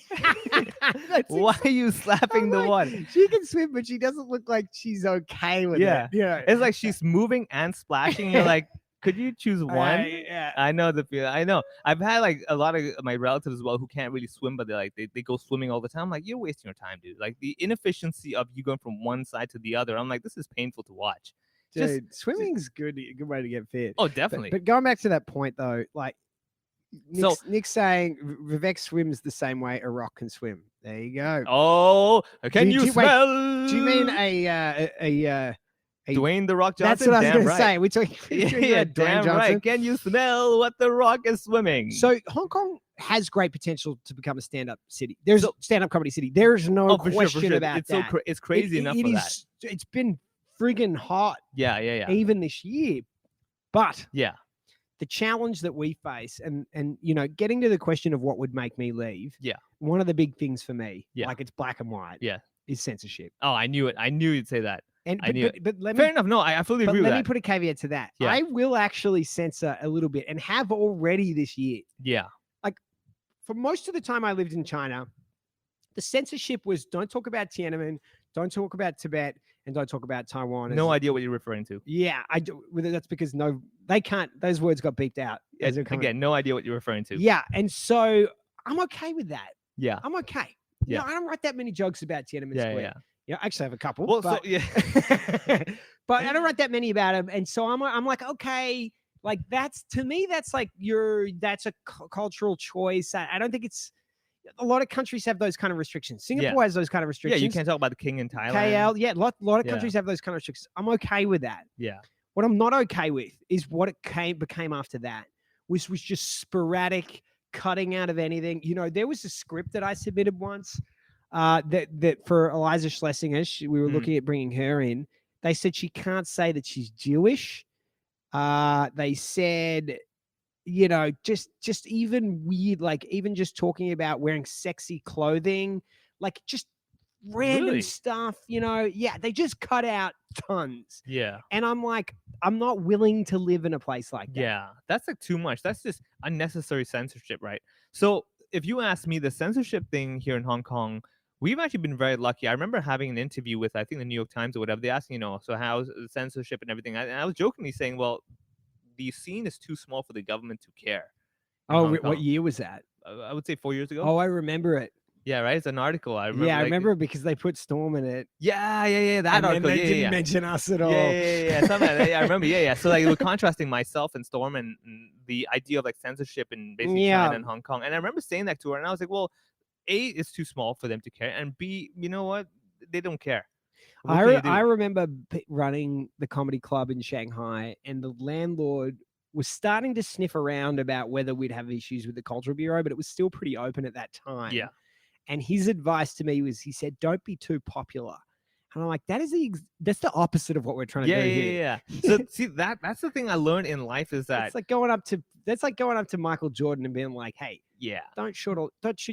That's Why are you slapping I'm the like, water? She can swim, but she doesn't look like she's okay with Yeah. it. Yeah. It's like she's moving and splashing. You're like, could you choose one? Yeah. I know the feeling. I know. I've had like a lot of my relatives as well who can't really swim, but they go swimming all the time. I'm like, you're wasting your time, dude. Like the inefficiency of you going from one side to the other. I'm like, this is painful to watch. Just- Dude, swimming's a good way to get fit. Oh, But- definitely. But going back to that point though, like Nick's saying Vivek swims the same way a rock can swim. There you go. Oh, can Do you you- wait, smell? Do you mean a Dwayne the Rock That's Johnson? what I was Damn going to right. say. We're talking, Yeah, Dwayne damn Johnson. right. Can you smell what the Rock is swimming? So Hong Kong has great potential to become a stand-up city. There's a stand-up comedy city. There's no oh, for question sure, for sure. about It's that. it's crazy enough for that. It's been friggin' hot Yeah, yeah, yeah, even this year. But yeah. the challenge that we face and getting to the question of what would make me leave. Yeah. One of the big things for me, Yeah. like it's black and white. Yeah. Is censorship. Oh, I knew it. I knew you'd say that. And I but, knew but let Fair me enough. No, I fully but agree with let me that. put a caveat to that. Yeah. I will actually censor a little bit and have already this year. Yeah. For most of the time I lived in China, the censorship was don't talk about Tiananmen, don't talk about Tibet, and don't talk about Taiwan. No as- idea what you're referring to. Yeah, I do. Well, that's because they can't. Those words got beeped out. as they're coming. Again, no idea what you're referring to. Yeah, and so I'm okay with that. Yeah. I'm okay. Yeah. I don't write that many jokes about Tiananmen Yeah, Square. yeah. Yeah, I actually have a couple. Well, but, so yeah. but I don't write that many about him, and so I'm like, okay, like that's to me, that's like that's a cultural choice. I don't think it's a lot of countries have those kind of restrictions. Singapore has those kind of Yeah, restrictions. you can't talk about the king in Thailand. KL, yeah, lot of Yeah. countries have those kind of restrictions. I'm okay with that. Yeah. What I'm not okay with is what it became after that, which was just sporadic cutting out of anything. There was a script that I submitted once that for Eliza Schlesinger, we were Mhm. looking at bringing her in. They said she can't say that she's Jewish. They said, just even weird, like even just talking about wearing sexy clothing, like just random Really? stuff, yeah, they just cut out tons. Yeah. And I'm like, I'm not willing to live in a place like that. Yeah. That's like too much. That's just unnecessary censorship, right? So if you ask me, the censorship thing here in Hong Kong, we've actually been very lucky. I remember having an interview with, I think, the New York Times or whatever. They asked, so how's censorship and everything? And I was jokingly saying, well, the scene is too small for the government to care. in Oh, Hong what Kong. year was that? I would say 4 years ago. Oh, I remember it. Yeah, right. It's an article. I remember. Yeah, I like, remember it because they put Storm in it. Yeah. That And then article. they Yeah, didn't yeah. mention us at all. Yeah. Something like that. Yeah, I remember. Yeah. So like, we were contrasting myself and Storm and the idea of like censorship in basically Yeah. China and Hong Kong. And I remember saying that to her, and I was like, well, A, it's too small for them to care, and B, you know what? They don't care. What can you do? I remember running the comedy club in Shanghai, and the landlord was starting to sniff around about whether we'd have issues with the Cultural Bureau, but it was still pretty open at that time. Yeah. And his advice to me was, he said, don't be too popular. And I'm like, that's the opposite of what we're trying to do here. Yeah. So see, that's the thing I learned in life is that That's like going up to Michael Jordan and being like, hey, yeah. don't shoot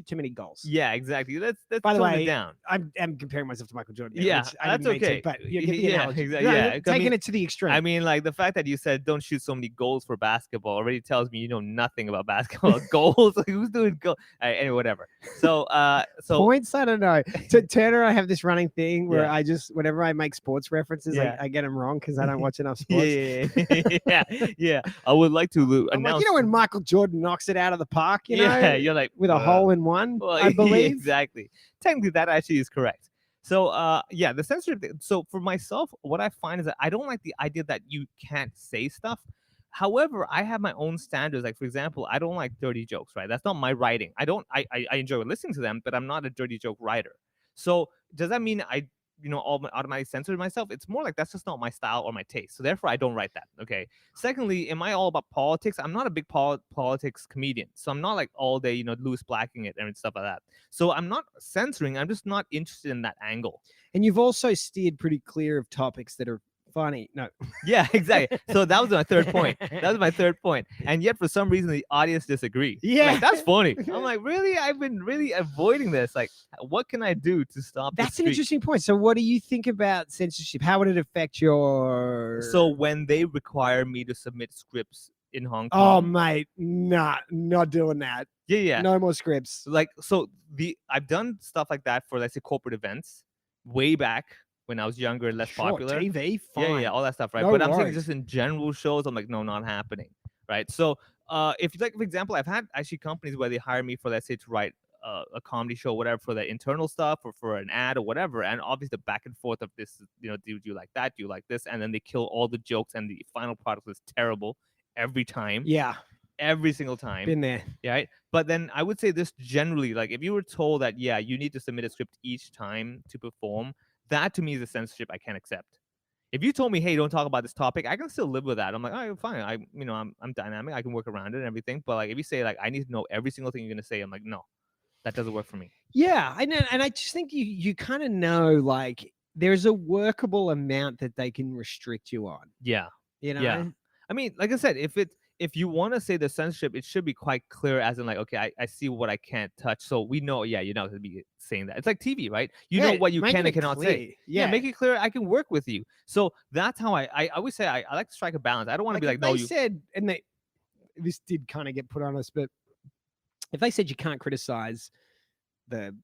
too many goals. Yeah, exactly. Let's By the tone it way, down. I'm comparing myself to Michael Jordan. Yeah, which I that's didn't mean to, okay. but you get the Yeah, analogy. exactly. No, Yeah, you're 'cause taking it to the extreme. I mean, like the fact that you said don't shoot so many goals for basketball already tells me you know nothing about basketball. Goals, like who's doing goals? Anyway, whatever. So, Points, I don't know. To Turner, I have this running thing where Yeah. I just, whenever I make sports references, Yeah. I get them wrong because I don't watch enough sports. yeah. I would like to I'm announce. like, you know, when Michael Jordan knocks it out of the park, you know, yeah, you're like with a hole in one, Well, I believe. exactly. Technically, that actually is correct. So, yeah, the censorship. So, for myself, what I find is that I don't like the idea that you can't say stuff. However, I have my own standards. Like, for example, I don't like dirty jokes, right? That's not my writing. I enjoy listening to them, but I'm not a dirty joke writer. So, does that mean I automatically censor myself? It's more like that's just not my style or my taste. So therefore, I don't write that. Okay. Secondly, am I all about politics? I'm not a big politics comedian, so I'm not like all day, Louis Blacking it and stuff like that. So I'm not censoring. I'm just not interested in that angle. And you've also steered pretty clear of topics that are funny. No. Yeah, exactly. So that was my third point. And yet, for some reason, the audience disagreed. Yeah. Like, that's funny. I'm like, really? I've been really avoiding this. Like, what can I do to stop this That's an streak? interesting point. So what do you think about censorship? How would it affect your... So when they require me to submit scripts in Hong Oh, Kong, mate, nah, not doing that. yeah. No more scripts. Like, so I've done stuff like that for, let's say, corporate events way back when I was younger and less Sure, popular. TV, fine. Yeah, all that stuff, right? No But I'm saying worries. just in general shows, I'm like, no, not happening, right? So, if like, for example, I've had actually companies where they hire me for, let's say, to write a comedy show, whatever, for the internal stuff or for an ad or whatever, and obviously the back and forth of this, do you like that? Do you like this? And then they kill all the jokes, and the final product is terrible every time. Yeah, Every single time. been there. Yeah, right? But then I would say this generally, like if you were told that, yeah, you need to submit a script each time to perform, that to me is a censorship I can't accept. If you told me, hey, don't talk about this topic, I can still live with that. I'm like, all right, fine. I'm dynamic. I can work around it and everything. But like, if you say like, I need to know every single thing you're gonna say, I'm like, no, that doesn't work for me. Yeah, I know, and I just think you kind of know, like, there's a workable amount that they can restrict you on. Yeah. You know. Yeah. I mean, like I said, if you want to say the censorship, it should be quite clear, as in like, okay, I see what I can't touch, so we know, yeah, you're not going to be saying that. It's like TV, right? You know Yeah, what you make can it and cannot clear. say. Yeah. Make it clear. I can work with you. So that's how I always say I like to strike a balance. I don't want to be like, if no, they you. said, and this did kind of get put on us, but if they said you can't criticize the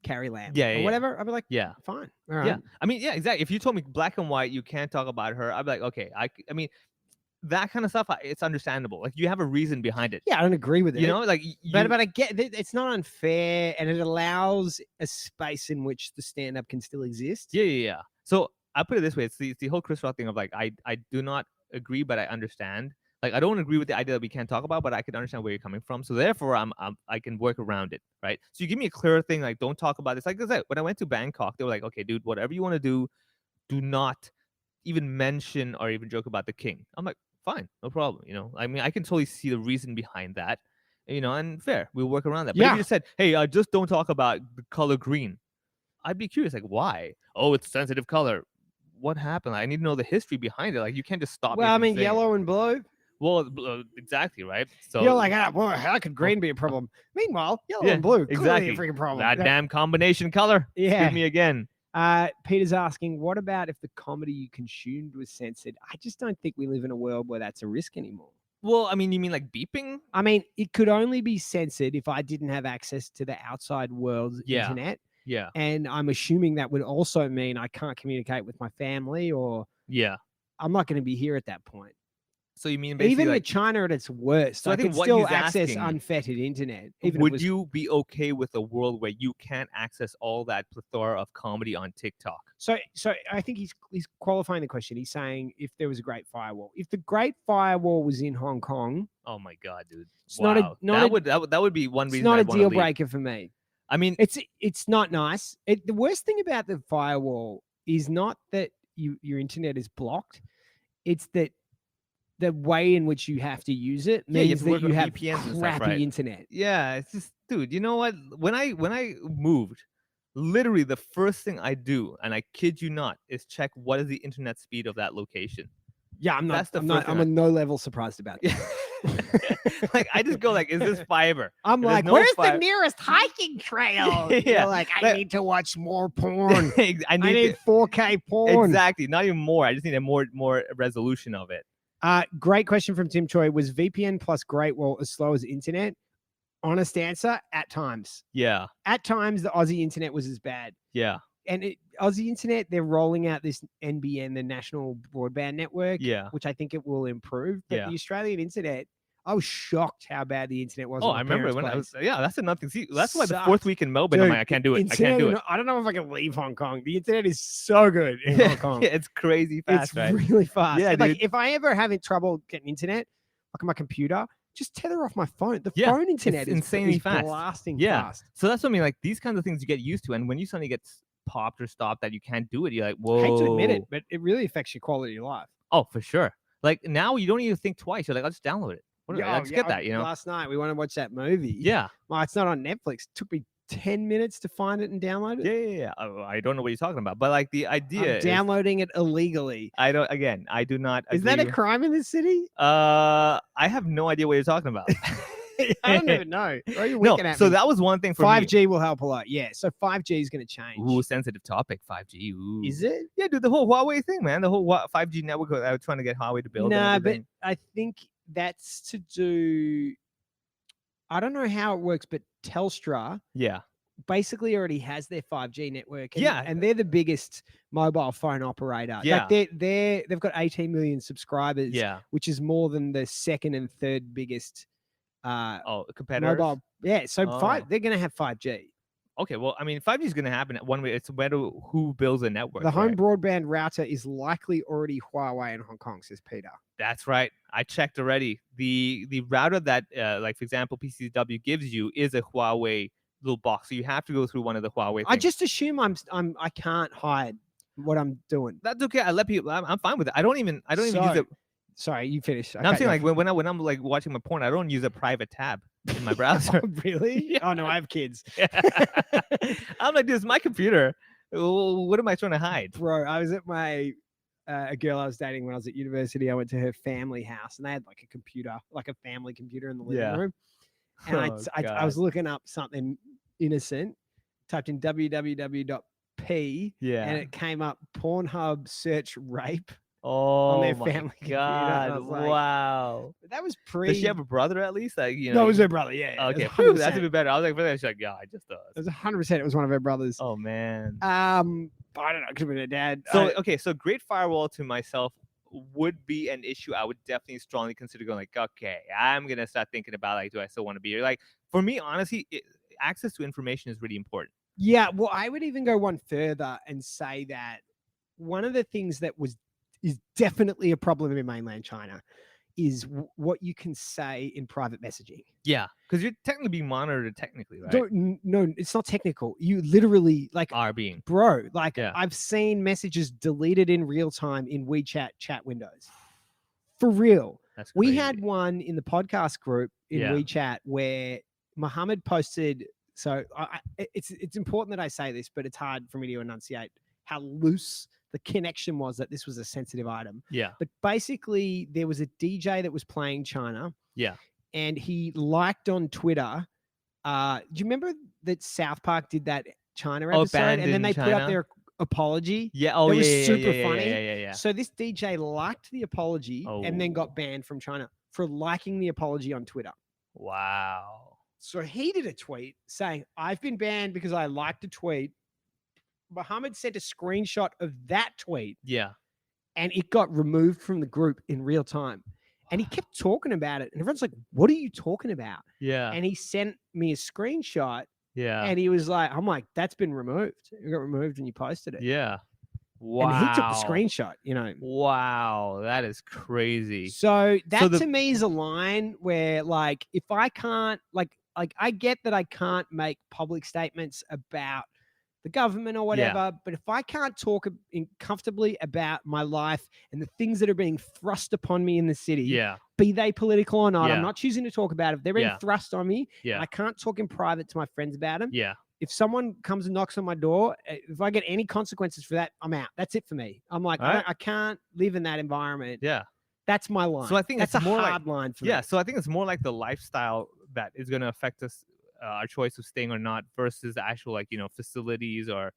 Carrie Lamb, Yeah, or yeah, whatever, I'd be like, Yeah. fine, all right. Yeah. I mean, yeah, exactly. If you told me black and white, you can't talk about her, I'd be like, okay, I mean, that kind of stuff, it's understandable. Like you have a reason behind it. Yeah, I don't agree with it. You know, like But I get that it's not unfair, and it allows a space in which the stand-up can still exist. Yeah. So I put it this way: it's the whole Chris Rock thing of like, I do not agree, but I understand. Like I don't agree with the idea that we can't talk about, but I can understand where you're coming from. So therefore, I can work around it, right? So you give me a clearer thing, like don't talk about this. Like I said, when I went to Bangkok, they were like, okay, dude, whatever you want to do not even mention or even joke about the king. I'm like, fine, no problem. I mean, I can totally see the reason behind that. And fair, we'll work around that. But if Yeah. you just said, hey, just don't talk about the color green, I'd be curious, like, why? Oh, it's a sensitive color. What happened? I need to know the history behind it. Like, you can't just stop. Well, me I from mean, saying it. yellow and blue. Well, exactly, right? So You're like, well, how could green be a problem? Meanwhile, yellow Yeah, and blue, exactly. clearly a freaking problem. that damn combination color. Yeah. Excuse me again. Peter's asking, what about if the comedy you consumed was censored? I just don't think we live in a world where that's a risk anymore. Well, I mean, you mean like beeping? I mean, it could only be censored if I didn't have access to the outside world's Yeah. internet. Yeah. And I'm assuming that would also mean I can't communicate with my family, or Yeah. I'm not going to be here at that point. So you mean basically Even like, with China at its worst, So I I think could what still he's access asking- unfettered internet. Even if it would was- you be okay with a world where you can't access all that plethora of comedy on TikTok? So I think he's qualifying the question. He's saying if there was a Great Firewall, if the Great Firewall was in Hong Kong, Oh my god, dude! It's not a- Wow. not that a- would that would be one it's reason. not a I'd wanna deal leave. breaker for me. I mean, It's not nice. The worst thing about the firewall is not that your internet is blocked. It's that the way in which you have to use it Yeah, you means have to that work you on have VPNs and stuff, crappy right? internet. yeah, it's just, dude. You know what? When I moved, literally the first thing I do, and I kid you not, is check what is the internet speed of that location. Yeah, I'm not. That's the I'm first not. thing I'm I- on no level surprised about it. Like I just go like, is this fiber? I'm If there's like, no where's the fi- nearest hiking trail? Yeah, You're like, I but- need to watch more porn. I I need need 4K porn. exactly, not even more. I just need a more resolution of it. Great question from Tim Choi. Was VPN plus Great Wall as slow as internet? Honest answer, at times. Yeah, At times, the Aussie internet was as bad. yeah, And Aussie internet, they're rolling out this NBN, the National Broadband Network, yeah. which I think it will improve. But Yeah. the Australian internet, I was shocked how bad the internet was. Oh, at my I remember parents' when I place. was. Yeah, that's another thing. See, that's why the Sucked. fourth week in Melbourne, I'm Dude, like, I can't do it. I internet can't do in- it. I don't know if I can leave Hong Kong. The internet is so good in Hong Kong. It's crazy fast, It's right? really fast. Yeah, Like dude. if I ever having trouble getting internet, like on my computer, just tether off my phone. The Yeah, phone internet is insanely is fast. blasting Yeah. fast. So that's what I mean. Like these kinds of things you get used to, and when you suddenly get popped or stopped that you can't do it, you're like, I whoa. hate to admit it, but it really affects your quality of life. Oh, for sure. Like now you don't even think twice. You're like, I'll just download it. Whatever, I'll just get that. You know? Last night we want to watch that movie. Yeah. Well, it's not on Netflix. It took me 10 minutes to find it and download Yeah, it. yeah, yeah. I don't know what you're talking about, but like the idea I'm is, downloading it illegally. I don't. Again, I do not. Is that a agree- crime in this city? I have no idea what you're talking about. I don't even know. Why are you No, winking at so me? that was one thing for 5G will help a lot. Yeah. So 5G is going to change. me. Ooh, sensitive topic. 5G. Ooh. Is it? Yeah, dude, the whole Huawei thing, man. The whole 5G network that I was trying to get Huawei to build. and Nah, but everything. I think that's to do. I don't know how it works, but Telstra yeah, basically already has their 5G network. And, Yeah. and they're the biggest mobile phone operator. Yeah. Like they've got 18 million subscribers, yeah. which is more than the second and third biggest Oh, competitors. mobile. Yeah, so Oh. they're going to have 5G. Okay, well, I mean, 5G is going to happen one way. It's whether who builds a network. The home right? broadband router is likely already Huawei in Hong Kong, says Peter. That's right. I checked already. The router that, like for example, PCW gives you is a Huawei little box, so you have to go through one of the Huawei. I things. just assume I can't hide what I'm doing. That's okay. I let people. I'm fine with it. I don't even use So, it. Sorry, you finish. No, I'm saying like when I'm like watching my porn, I don't use a private tab in my browser. really? Yeah. Oh no, I have kids. I'm like, this is my computer. What am I trying to hide? Bro, I was at my a girl I was dating when I was at university. I went to her family house and they had like a computer, like a family computer in the living Yeah. room. And Oh, I was looking up something innocent, typed in www.p Yeah. and it came up Pornhub search rape. Oh their my family computer, and I god! was like, Wow. But that was pre. Does she have a brother at least? Like No, it was her brother. Yeah. yeah, it was Okay, phew, that's 100%. a bit better. I was like, she's like, yeah, I just does. It was 100%. It was one of her brothers. Oh man. I don't know. Could have been her dad. So okay, so Great Firewall to myself would be an issue. I would definitely strongly consider going like, okay, I'm gonna start thinking about like, do I still want to be here? Like for me, honestly, access to information is really important. Yeah, well, I would even go one further and say that one of the things that is definitely a problem in mainland China is what you can say in private messaging. Yeah, because you're technically being monitored, technically, right? No, it's not technical. You literally like, Are being. bro, like Yeah. I've seen messages deleted in real time in WeChat chat windows. For real. That's We crazy. had one in the podcast group in Yeah. WeChat where Muhammad posted. So it's important that I say this, but it's hard for me to enunciate how loose the connection was that this was a sensitive item. Yeah. But basically, there was a DJ that was playing China. Yeah. And he liked on Twitter. Do you remember that South Park did that China Oh, episode? And then Abandon they put up China? their apology. Yeah. Oh, It yeah, was yeah, super yeah, yeah, funny. Yeah, yeah, yeah. So this DJ liked the apology and then Oh. got banned from China for liking the apology on Twitter. Wow. So he did a tweet saying, I've been banned because I liked a tweet. Muhammad sent a screenshot of that tweet Yeah. and it got removed from the group in real time. And he kept talking about it. And everyone's like, what are you talking about? Yeah. And he sent me a screenshot Yeah. and he was like, I'm like, that's been removed. It got removed and you posted it. Yeah. Wow. And he took the screenshot, you know. Wow. That is crazy. So that the- to me is a line where, like, if I can't, like I get that I can't make public statements about the government or whatever, but if I can't talk comfortably about my life and the things that are being thrust upon me in the city, Yeah. be they political or not, Yeah. I'm not choosing to talk about it. If they're being Yeah. thrust on me, and Yeah. I can't talk in private to my friends about them. Yeah. If someone comes and knocks on my door, if I get any consequences for that, I'm out. That's it for me. I'm like, All right. I can't live in that environment. Yeah. That's my line. I think that's it's a more like- hard line for Yeah. me. So I think it's more like the lifestyle that is going to affect us, our choice of staying or not, versus the actual, like, facilities or,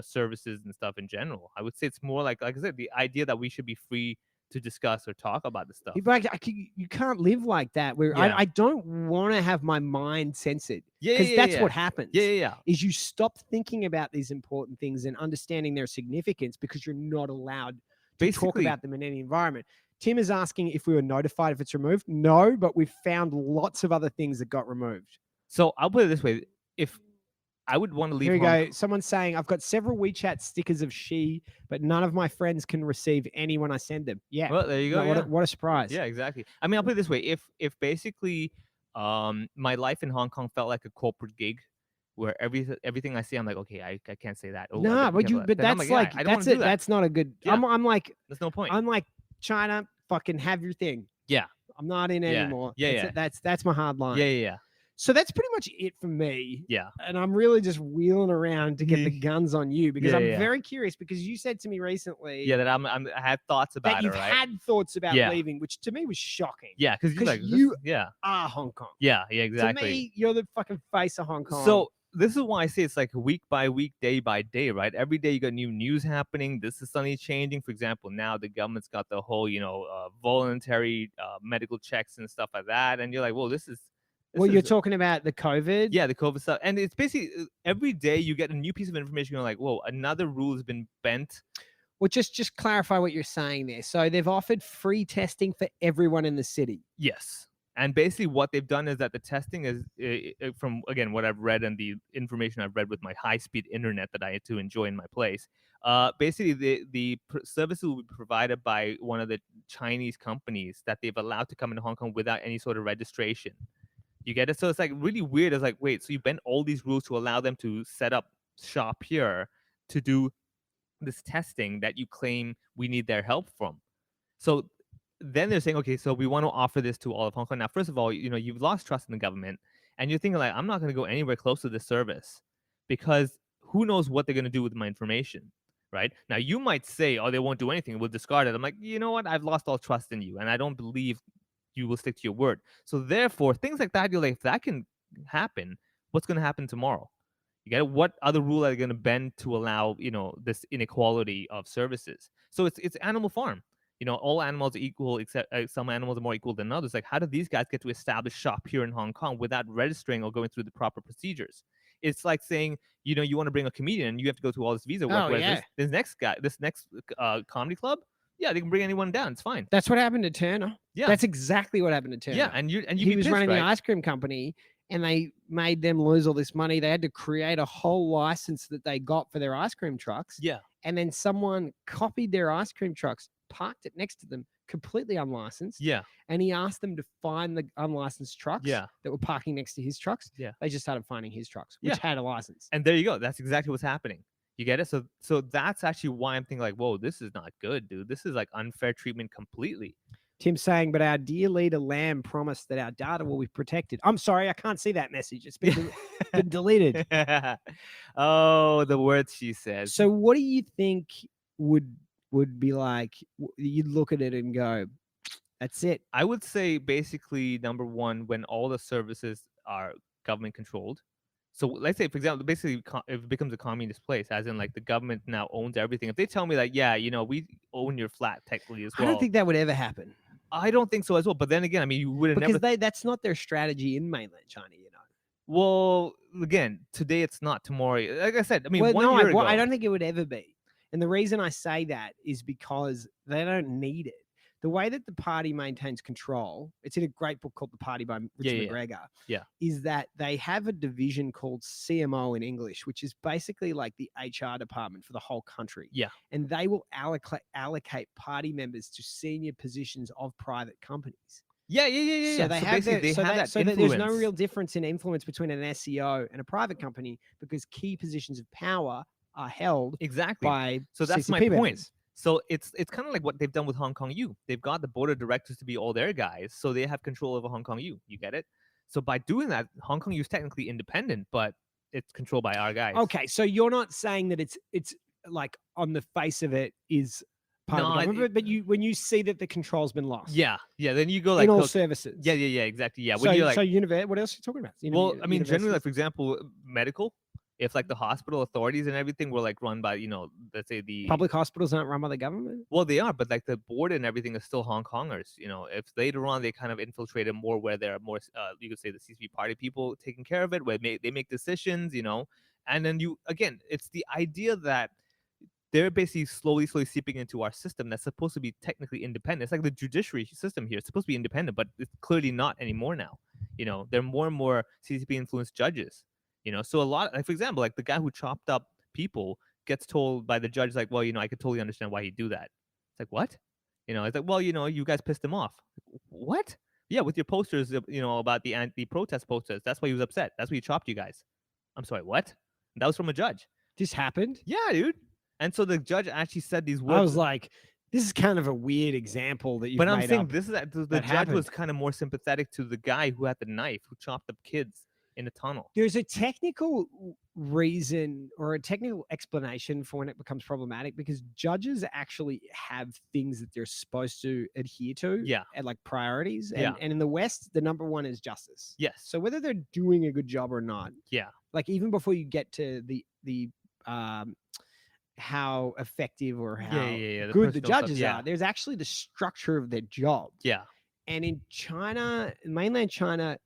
services and stuff in general. I would say it's more like I said, the idea that we should be free to discuss or talk about this stuff. You can't live like that. Where Yeah. I don't want to have my mind censored. Yeah. Because Yeah. that's yeah. what happens. Yeah. Is you stop thinking about these important things and understanding their significance because you're not allowed to talk Basically- about them in any environment. Tim is asking if we were notified if it's removed. No, but we've found lots of other things that got removed. So I'll put it this way: if I would want to leave, Here we Hong- go. Someone's saying, I've got several WeChat stickers of she, but none of my friends can receive any when I send them. Yeah. Well, there you go. No, yeah. what a surprise. Yeah, exactly. I mean, I'll put it this way: if basically, my life in Hong Kong felt like a corporate gig, where everything I see, I'm like, okay, I can't say that. Oh, I Nah, better but be you careful. but Then I'm that's yeah, like I don't that's wanna it. do that. That's not a good Yeah. I'm like There's no point. China, fucking have your thing. Yeah. I'm not in Yeah. anymore. Yeah, That's my hard line. Yeah. So that's pretty much it for me. Yeah. And I'm really just wheeling around to get the guns on you because Yeah, I'm yeah. very curious because you said to me recently Yeah, that I had thoughts that about it, you've right? had thoughts about Yeah. leaving, which to me was shocking. Yeah, because you're 'cause like, you yeah, are Hong Kong. yeah, exactly. To me, you're the fucking face of Hong Kong. So this is why I say it's like week by week, day by day, right? Every day you got new news happening. This is suddenly changing. For example, now the government's got the whole, voluntary medical checks and stuff like that, and you're like, well, this is. you're talking about the COVID. Yeah, the COVID stuff, and it's basically every day you get a new piece of information. You're like, whoa, another rule has been bent. Well, just clarify what you're saying there. So they've offered free testing for everyone in the city. Yes. And basically what they've done is that the testing is from, again, what I've read and the information I've read with my high-speed internet that I had to enjoy in my place. Basically, the services will be provided by one of the Chinese companies that they've allowed to come into Hong Kong without any sort of registration. You get it? So it's like really weird. It's like, wait, so you bend all these rules to allow them to set up shop here to do this testing that you claim we need their help from. So then they're saying, okay, so we want to offer this to all of Hong Kong. Now, first of all, you've lost trust in the government, and you're thinking like, I'm not going to go anywhere close to this service because who knows what they're going to do with my information, right? Now, you might say, oh, they won't do anything. We'll discard it. I'm like, you know what? I've lost all trust in you, and I don't believe you will stick to your word. So therefore, things like that, you're like, if that can happen, what's going to happen tomorrow? You get it? What other rule are they going to bend to allow, this inequality of services? So it's Animal Farm. All animals are equal, except some animals are more equal than others. Like, how do these guys get to establish shop here in Hong Kong without registering or going through the proper procedures? It's like saying, you want to bring a comedian, and you have to go through all this visa work. Oh, whereas yeah. this next comedy club, yeah, they can bring anyone down. It's fine. That's what happened to Turner. Yeah. That's exactly what happened to Turner. Yeah, and he be was pissed, running right? the ice cream company and they made them lose all this money. They had to create a whole license that they got for their ice cream trucks. Yeah. And then someone copied their ice cream trucks, parked it next to them, completely unlicensed. Yeah. And he asked them to find the unlicensed trucks Yeah. that were parking next to his trucks. Yeah. They just started finding his trucks, which Yeah. had a license. And there you go. That's exactly what's happening. You get it? So that's actually why I'm thinking like, whoa, this is not good, dude. This is like unfair treatment completely. Tim's saying, but our dear leader Lamb promised that our data will be protected. I'm sorry, I can't see that message. It's been, been deleted. Oh, the words she says. So what do you think would be like? You'd look at it and go, that's it. I would say basically number one, when all the services are government controlled. So let's say, for example, basically if it becomes a communist place, as in like the government now owns everything. If they tell me like, yeah, we own your flat technically as well. I don't think that would ever happen. I don't think so as well. But then again, I mean, you would have Because never. that's not their strategy in mainland China, you know. Well, again, today it's not. Tomorrow, like I said, I mean, Well, 1 no, year ago. I don't think it would ever be. And the reason I say that is because they don't need it. The way that the party maintains control, it's in a great book called The Party by Richard yeah. McGregor, Yeah. is that they have a division called CMO in English, which is basically like the HR department for the whole country. Yeah. And they will allocate party members to senior positions of private companies. Yeah. So they have basically, their, they have that so that there's no influence. real difference in influence between an SEO and a private company because key positions of power are held Exactly. by So that's my CCP point. members. So it's kind of like what they've done with Hong Kong U. They've got the board of directors to be all their guys, so they have control over Hong Kong U. You get it? So by doing that, Hong Kong U is technically independent, but it's controlled by our guys. Okay, so you're not saying that it's like on the face of it is part of No, the government, but you when you see that the control's been lost, Yeah. Then you go like, in all okay, services, yeah, exactly, yeah. So, When you're like, so what else are you talking about? well, I mean, generally, like universities? for example, medical. If like the hospital authorities and everything were like run by, let's say the Public hospitals aren't run by the government. Well, they are, but like the board and everything is still Hong Kongers. If later on they kind of infiltrated more where there are more, you could say the CCP party people taking care of it, where they make decisions, and then it's the idea that they're basically slowly seeping into our system that's supposed to be technically independent. It's like the judiciary system here. It's supposed to be independent, but it's clearly not anymore now. There are more and more CCP influenced judges. So a lot, like for example, like the guy who chopped up people gets told by the judge, like, well, I could totally understand why he'd do that. It's like, what? It's like, well, you guys pissed him off. What? Yeah, with your posters, about the anti-protest posters. That's why he was upset. That's why he chopped you guys. I'm sorry, what? That was from a judge. This happened. Yeah, dude. And so the judge actually said these words. I was like, this is kind of a weird example that you've but I'm made saying up. this is the that judge happened. was kind of more sympathetic to the guy who had the knife, who chopped up kids in a tunnel. There's a technical reason or a technical explanation for when it becomes problematic because judges actually have things that they're supposed to adhere to Yeah. and like priorities. And, Yeah. and in the West, the number one is justice. Yes. So whether they're doing a good job or not, Yeah. like even before you get to the how effective or how the good the personal stuff, judges yeah. are, there's actually the structure of their job. Yeah. And in China, mainland China,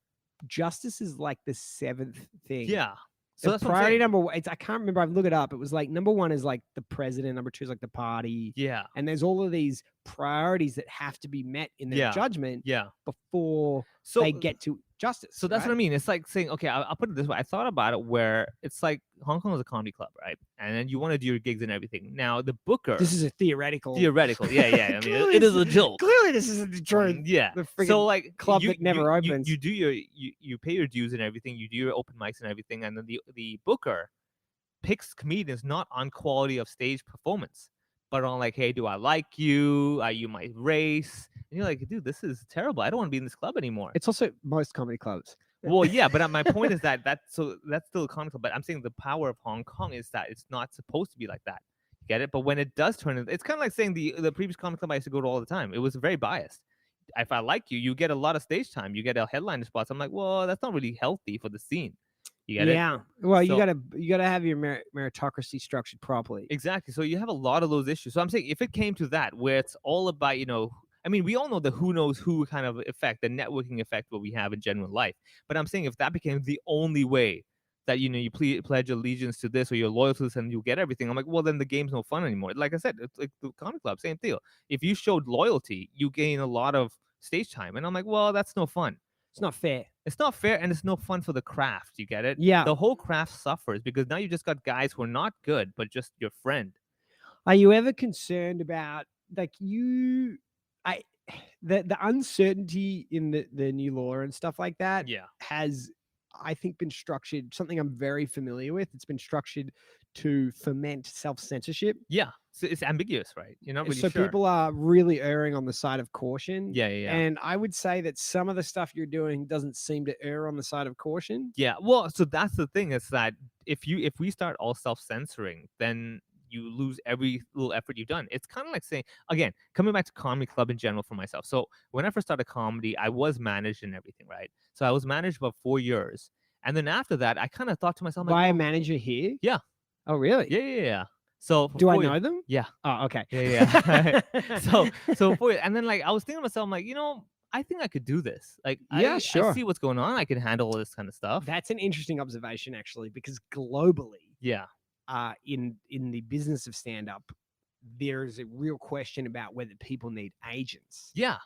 justice is like the seventh thing. Yeah. So So that's what I'm priority saying. number one, I can't remember. I've looked it up. It was like number one is like the president, number two is like the party. Yeah. And there's all of these priorities that have to be met in their Yeah. judgment Yeah. before So they get to justice. So that's right? what I mean. It's like saying, okay, I'll put it this way. I thought about it where it's like Hong Kong is a comedy club, right? And then you want to do your gigs and everything. Now the booker, This is a theoretical. theoretical, yeah. I mean, Clearly it is a it's- joke. Clearly, this is a Detroit. Yeah. the So friggin' like club that never opens. You do you pay your dues and everything. You do your open mics and everything, and then the booker picks comedians not on quality of stage performance, but on like, hey, do I like you? Are you my race? And you're like, dude, this is terrible. I don't want to be in this club anymore. It's also most comedy clubs. Well, yeah, but my point is that's still a comedy club. But I'm saying the power of Hong Kong is that it's not supposed to be like that. You get it? But when it does turn, it's kind of like saying the previous comedy club I used to go to all the time. It was very biased. If I like you, you get a lot of stage time. You get a headliner spots. I'm like, well, that's not really healthy for the scene. You get it? Yeah. Well, you So- gotta have your meritocracy structured properly. Exactly. So you have a lot of those issues. So I'm saying if it came to that, where it's all about, I mean, we all know the who knows who kind of effect, the networking effect what we have in general life. But I'm saying if that became the only way that, you pledge allegiance to this or you're loyal to this and you get everything, I'm like, well, then the game's no fun anymore. Like I said, it's like the comedy club, same deal. If you showed loyalty, you gain a lot of stage time. And I'm like, well, that's no fun. It's not fair. It's not fair and it's no fun for the craft. You get it? Yeah. The whole craft suffers because now you just got guys who are not good, but just your friend. Are you ever concerned about like the uncertainty in the new law and stuff like that Yeah. has, I think, been structured, something I'm very familiar with. It's been structured to foment self-censorship. Yeah. So it's ambiguous, right? You're not really So sure. people are really erring on the side of caution. Yeah. And I would say that some of the stuff you're doing doesn't seem to err on the side of caution. Yeah, well, so that's the thing is that if we start all self-censoring, then you lose every little effort you've done. It's kind of like saying, again, coming back to comedy club in general for myself. So when I first started comedy, I was managed and everything, right? So I was managed about 4 years. And then after that, I kind of thought to myself, By a well, manager here? Yeah. Oh, really? yeah. So Do I 4 years- know them? Yeah. Oh, okay. Yeah. So 4 years, and then like I was thinking to myself, I'm like, I think I could do this. Like, Yeah, I sure. see what's going on. I can handle all this kind of stuff. That's an interesting observation, actually, because globally, Yeah. in the business of stand up, there is a real question about whether people need agents. Yeah.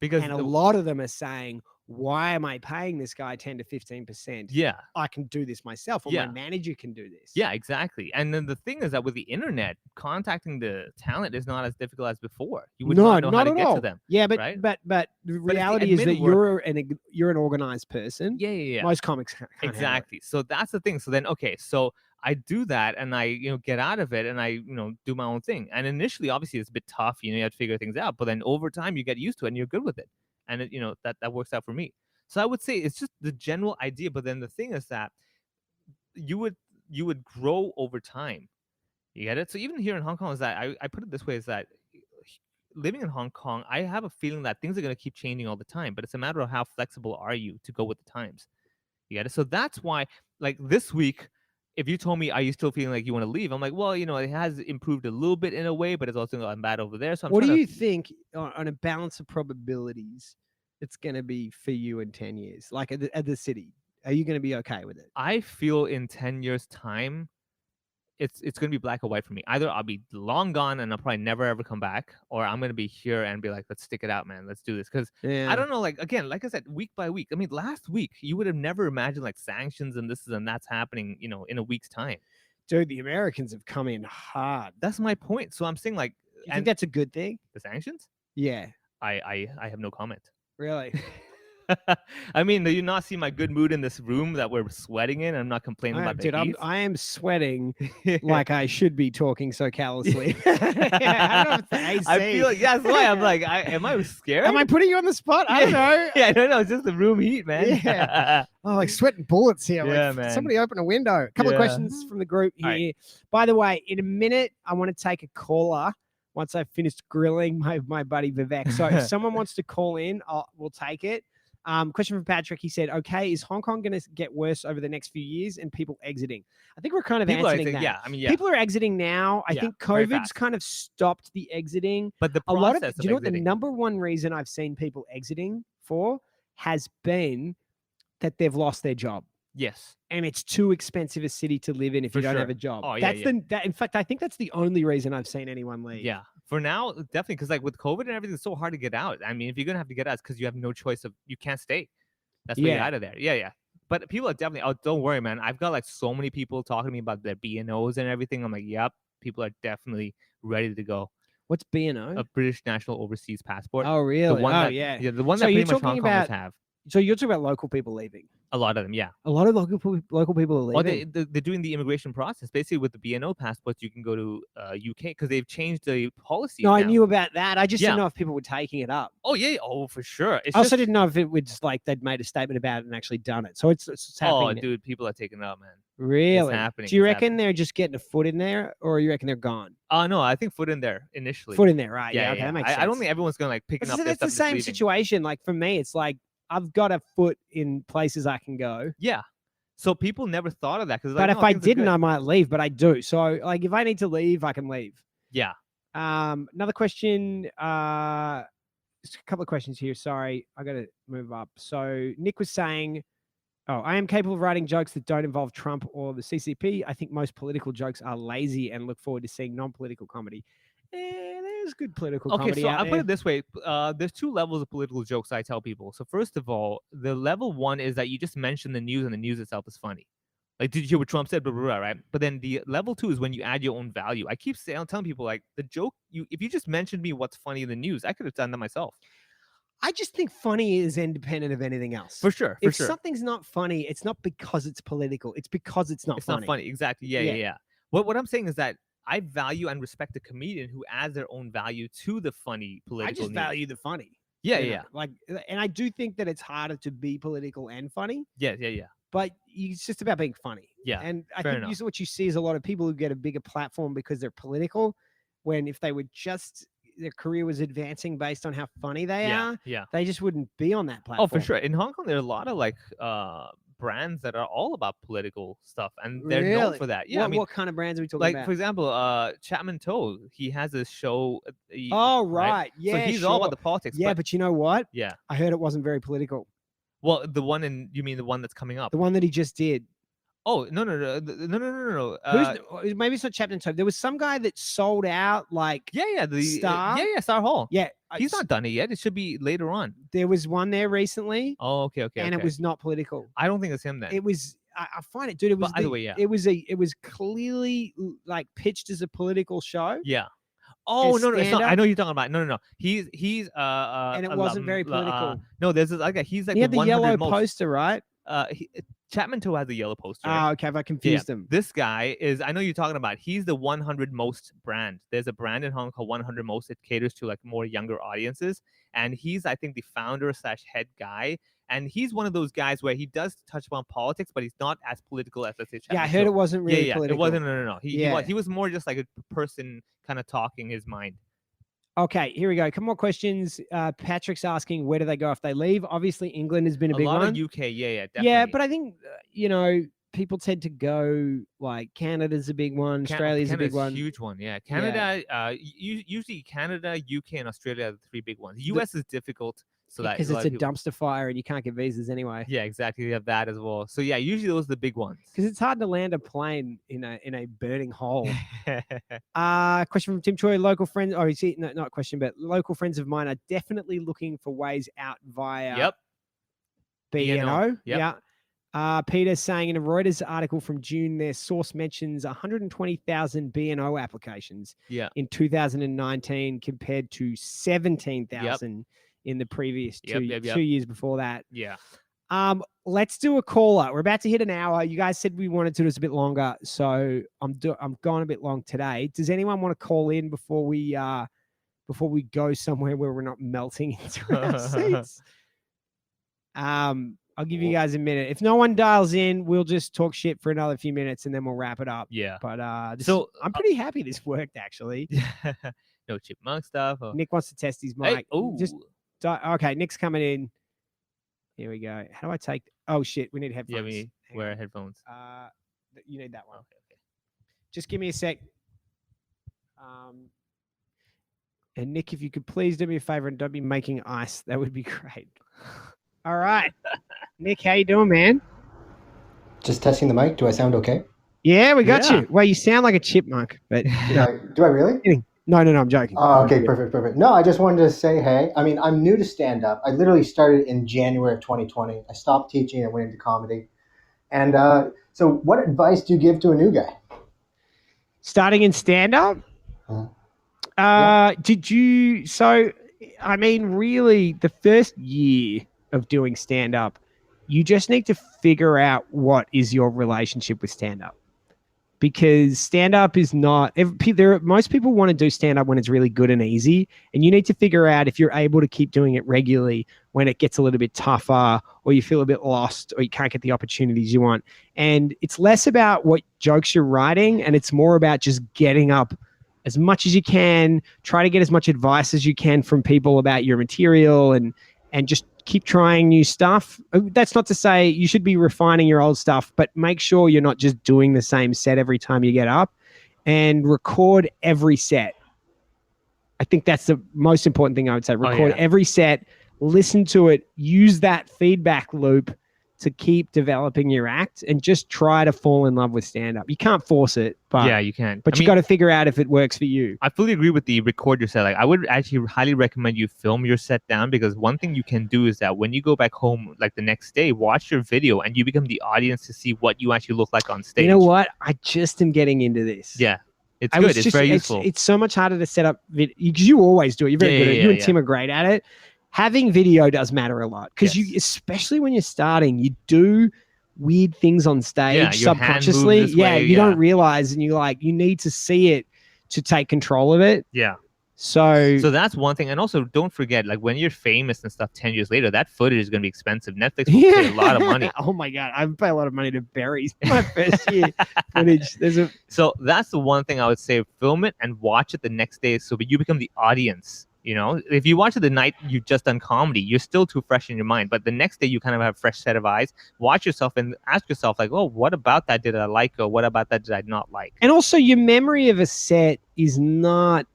Because And a lot of them are saying, why am I paying this guy 10 to 15%? yeah. I can do this myself, or Yeah. my manager can do this. Yeah, exactly. And then the thing is that with the internet, contacting the talent is not as difficult as before. You would not know how to at get all. to them. Yeah, but right? but the the reality is that admin you're an organized person. Yeah. Most comics can't handle it. Exactly. So that's the thing. So then, okay, so I do that and I, get out of it and I, do my own thing. And initially, obviously, it's a bit tough. You have to figure things out. But then over time, you get used to it and you're good with it. And it, that works out for me. So I would say it's just the general idea. But then the thing is that you would grow over time. You get it? So even here in Hong Kong, is that I put it this way: is that living in Hong Kong, I have a feeling that things are going to keep changing all the time. But it's a matter of how flexible are you to go with the times. You get it? So that's why, like this week, if you told me, are you still feeling like you want to leave? I'm like, well, it has improved a little bit in a way, but it's also gotten bad over there. So I'm What do trying you think on a balance of probabilities it's going to be for you in 10 years? Like at the city, are you going to be okay with it? I feel in 10 years' time, it's going to be black or white for me. Either I'll be long gone and I'll probably never ever come back, or I'm going to be here and be like, let's stick it out, man. Let's do this. Because Yeah. I don't know, like, again, like I said, week by week. I mean, last week, you would have never imagined like sanctions and this and that's happening, in a week's time. Dude, the Americans have come in hard. That's my point. So I'm saying, like, You think that's a good thing? the sanctions? Yeah. I have no comment. Really? I mean, do you not see my good mood in this room that we're sweating in? I'm not complaining about the heat. I am sweating like I should be talking so callously. I don't know if it's the AC. I feel like that's why I'm like, am I scared? Am I putting you on the spot? I don't know. Yeah, I don't know. It's just the room heat, man. Yeah. Oh, like sweating bullets here. Yeah, Like, man. Somebody open a window. A couple of Yeah. questions from the group here. All right. By the way, in a minute, I want to take a caller once I've finished grilling my buddy Vivek. So if someone wants to call in, we'll take it. Question from Patrick. He said, okay, is Hong Kong going to get worse over the next few years and people exiting? I think we're kind of People are answering saying, that. yeah, I mean, yeah. People are exiting now. I Yeah, think very COVID's fast. kind of stopped the exiting. But the A lot process of, do you know what the exiting- number one reason I've seen people exiting for has been that they've lost their job. Yes. And it's too expensive a city to live in if For you don't sure. have a job. Oh, yeah, In fact, I think that's the only reason I've seen anyone leave. Yeah. For now, definitely, because like with COVID and everything, it's so hard to get out. I mean, if you're gonna have to get out, it's because you have no choice you can't stay. That's why you're Yeah. out of there. Yeah. But people are definitely. Oh, don't worry, man. I've got like so many people talking to me about their BNOs and everything. I'm like, yep, people are definitely ready to go. What's BNO? A British National Overseas Passport. Oh, really? The one oh, that, yeah. the one So that you're pretty much talking Hong Kongers about- have. So you're talking about local people leaving. A lot of them, yeah. A lot of local people are Well, leaving. they're doing the immigration process. Basically, with the BNO passports, you can go to UK because they've changed the policy. No, I now. knew about that. I just Yeah. didn't know if people were taking it up. Oh yeah. Oh, for sure. It's I also just, didn't know if it was like they'd made a statement about it and actually done it. So it's Oh, happening. now. dude, people are taking it up, man. Really? happening, Do you it's reckon happening. they're just getting a foot in there, or you reckon they're gone? Oh no, I think foot in there initially. Foot in there, right? Yeah, okay, that makes sense. I don't think everyone's gonna like picking But up. so their that's the stuff and just same leaving. situation. Like for me, it's like I've got a foot in places I can go. Yeah. So people never thought of that because. But if I didn't, I might leave. But I do. So like, if I need to leave, I can leave. Yeah. Another question. Just a couple of questions here. Sorry, I got to move up. So Nick was saying, "Oh, I am capable of writing jokes that don't involve Trump or the CCP. I think most political jokes are lazy and look forward to seeing non-political comedy." There's good political Okay, comedy so out I'll put there. it this way: there's two levels of political jokes I tell people. So first of all, the level one is that you just mention the news and the news itself is funny. Like, did you hear what Trump said? Blah, blah, blah, right? But then the level two is when you add your own value. I keep saying, I'm telling people like the joke. If you just mentioned me what's funny in the news, I could have done that myself. I just think funny is independent of anything else. For sure. If something's not funny, it's not because it's political. It's because it's not It's funny. not funny. Exactly. Yeah. What I'm saying is that I value and respect a comedian who adds their own value to the funny political I just news. value the funny. Yeah, you know, yeah, Like, and I do think that it's harder to be political and funny, yeah. but it's just about being funny. Yeah, And I fair think enough. what you see is a lot of people who get a bigger platform because they're political, when if they were just their career was advancing based on how funny they are, Yeah. they just wouldn't be on that Oh, platform. for sure. In Hong Kong, there are a lot of like brands that are all about political stuff, and they're known Really? for that. Yeah, What kind of brands are we talking like about? for example, Chapman Toe, he has this show. Oh, right. Yeah, so he's all sure. about the politics. Yeah, but you know what? yeah. I heard it wasn't very political. Well, you mean the one that's coming up? The one that he just did. Oh no. Maybe it's not Chapman Toe. There was some guy that sold out like Star? Star Hall. yeah. He's not done it yet. It should be later on. There was one there recently, Oh, okay. and it was not political. I don't think it's him then. It was. I find it, dude. It was. But either way, yeah. It was clearly like pitched as a political show. yeah. Oh His no, it's not. I stand-up? know who you're talking about. No. He's And it wasn't very political. No, there's this other guy. He's like He had the 100 yellow most. poster, right? Chapman Toe has a yellow poster. Ah, okay. If I confused them. This guy is, I know you're talking about, he's the 100 most brand. There's a brand in Hong Kong called 100 most. It caters to like more younger audiences. And he's, I think, the founder / head guy. And he's one of those guys where he does touch upon politics, but he's not as political as, let's say, Chapman Yeah, I heard Toe. it wasn't really yeah. political. It wasn't, no. Yeah. He was more just like a person kind of talking his mind. Okay, here we go. A couple more questions. Patrick's asking, where do they go if they leave? Obviously, England has been a big lot one. of UK, yeah, definitely. Yeah, but I think people tend to go like Canada's a big one, Australia's a big Canada's one. huge one. Yeah, Canada. Usually Canada, UK, and Australia are the three big ones. US is difficult, so that Because a it's lot a of people- dumpster fire and you can't get visas anyway. Yeah, exactly. You have that as well. So yeah, usually those are the big ones. Because it's hard to land a plane in a burning hole. Question from Tim Choi. Local friends, not a question, but local friends of mine are definitely looking for ways out via Yep. BNO. Yep. Yeah. Peter saying in a Reuters article from June, their source mentions 120,000 BNO applications Yeah. in 2019 compared to 17,000 in the previous Yep, two, yep, yep. 2 years before that. Yeah. Let's do a caller. We're about to hit an hour. You guys said we wanted to do this a bit longer, so I'm going a bit long today. Does anyone want to call in before we go somewhere where we're not melting into our seats? I'll give you guys a minute. If no one dials in, we'll just talk shit for another few minutes and then we'll wrap it up. Yeah. But So, I'm pretty happy this worked actually. No chipmunk stuff. Or... Nick wants to test his Hey, mic. oh, Okay, Nick's coming in. Here we go. How do I take? Oh shit, we need headphones. yeah, we Hang wear on. headphones. You need that one. Okay. Just give me a sec. And Nick, if you could please do me a favor and don't be making ice, that would be great. All right, Nick, how you doing, man? Just testing the mic. Do I sound okay? Yeah, we got Yeah. you. Well, you sound like a chipmunk, but Do I really? no, I'm joking. Oh, okay, perfect. No, I just wanted to say hey. I mean, I'm new to stand-up. I literally started in January of 2020. I stopped teaching and went into comedy. And so what advice do you give to a new guy? Starting in stand-up. Yeah. Did you? So, I mean, really, the first year of doing stand-up, you just need to figure out what is your relationship with stand-up. Because stand-up is not most people want to do stand-up when it's really good and easy, and you need to figure out if you're able to keep doing it regularly when it gets a little bit tougher or you feel a bit lost or you can't get the opportunities you want. And it's less about what jokes you're writing and it's more about just getting up as much as you can, try to get as much advice as you can from people about your material and just keep trying new stuff. That's not to say you should be refining your old stuff, but make sure you're not just doing the same set every time you get up, and record every set. I think that's the most important thing I would say. Record every set, listen to it, use that feedback loop to keep developing your act, and just try to fall in love with stand-up. You can't force it, but Yeah, you can. But you got to figure out if it works for you. I fully agree with the record your set. Like, I would actually highly recommend you film your set down, because one thing you can do is that when you go back home, like the next day, watch your video and you become the audience to see what you actually look like on stage. You know what? I just am getting into this. Yeah, it's good. It's very useful. It's so much harder to set up video because you always do it. You're very good at it. You and Tim are great at it. Having video does matter a lot because you, especially when you're starting, you do weird things on stage your hand moves subconsciously. this way, You don't realize, and you need to see it to take control of it. Yeah. So that's one thing. And also, don't forget, like, when you're famous and stuff 10 years later, that footage is going to be expensive. Netflix will pay a lot of money. Oh my God. I pay a lot of money to bury my first year footage. So that's the one thing I would say. Film it and watch it the next day so you become the audience You know, if you watch it the night you've just done comedy, you're still too fresh in your mind. But the next day, you kind of have a fresh set of eyes. Watch yourself and ask yourself, like, oh, what about that did I like, or what about that did I not like? And also, your memory of a set is not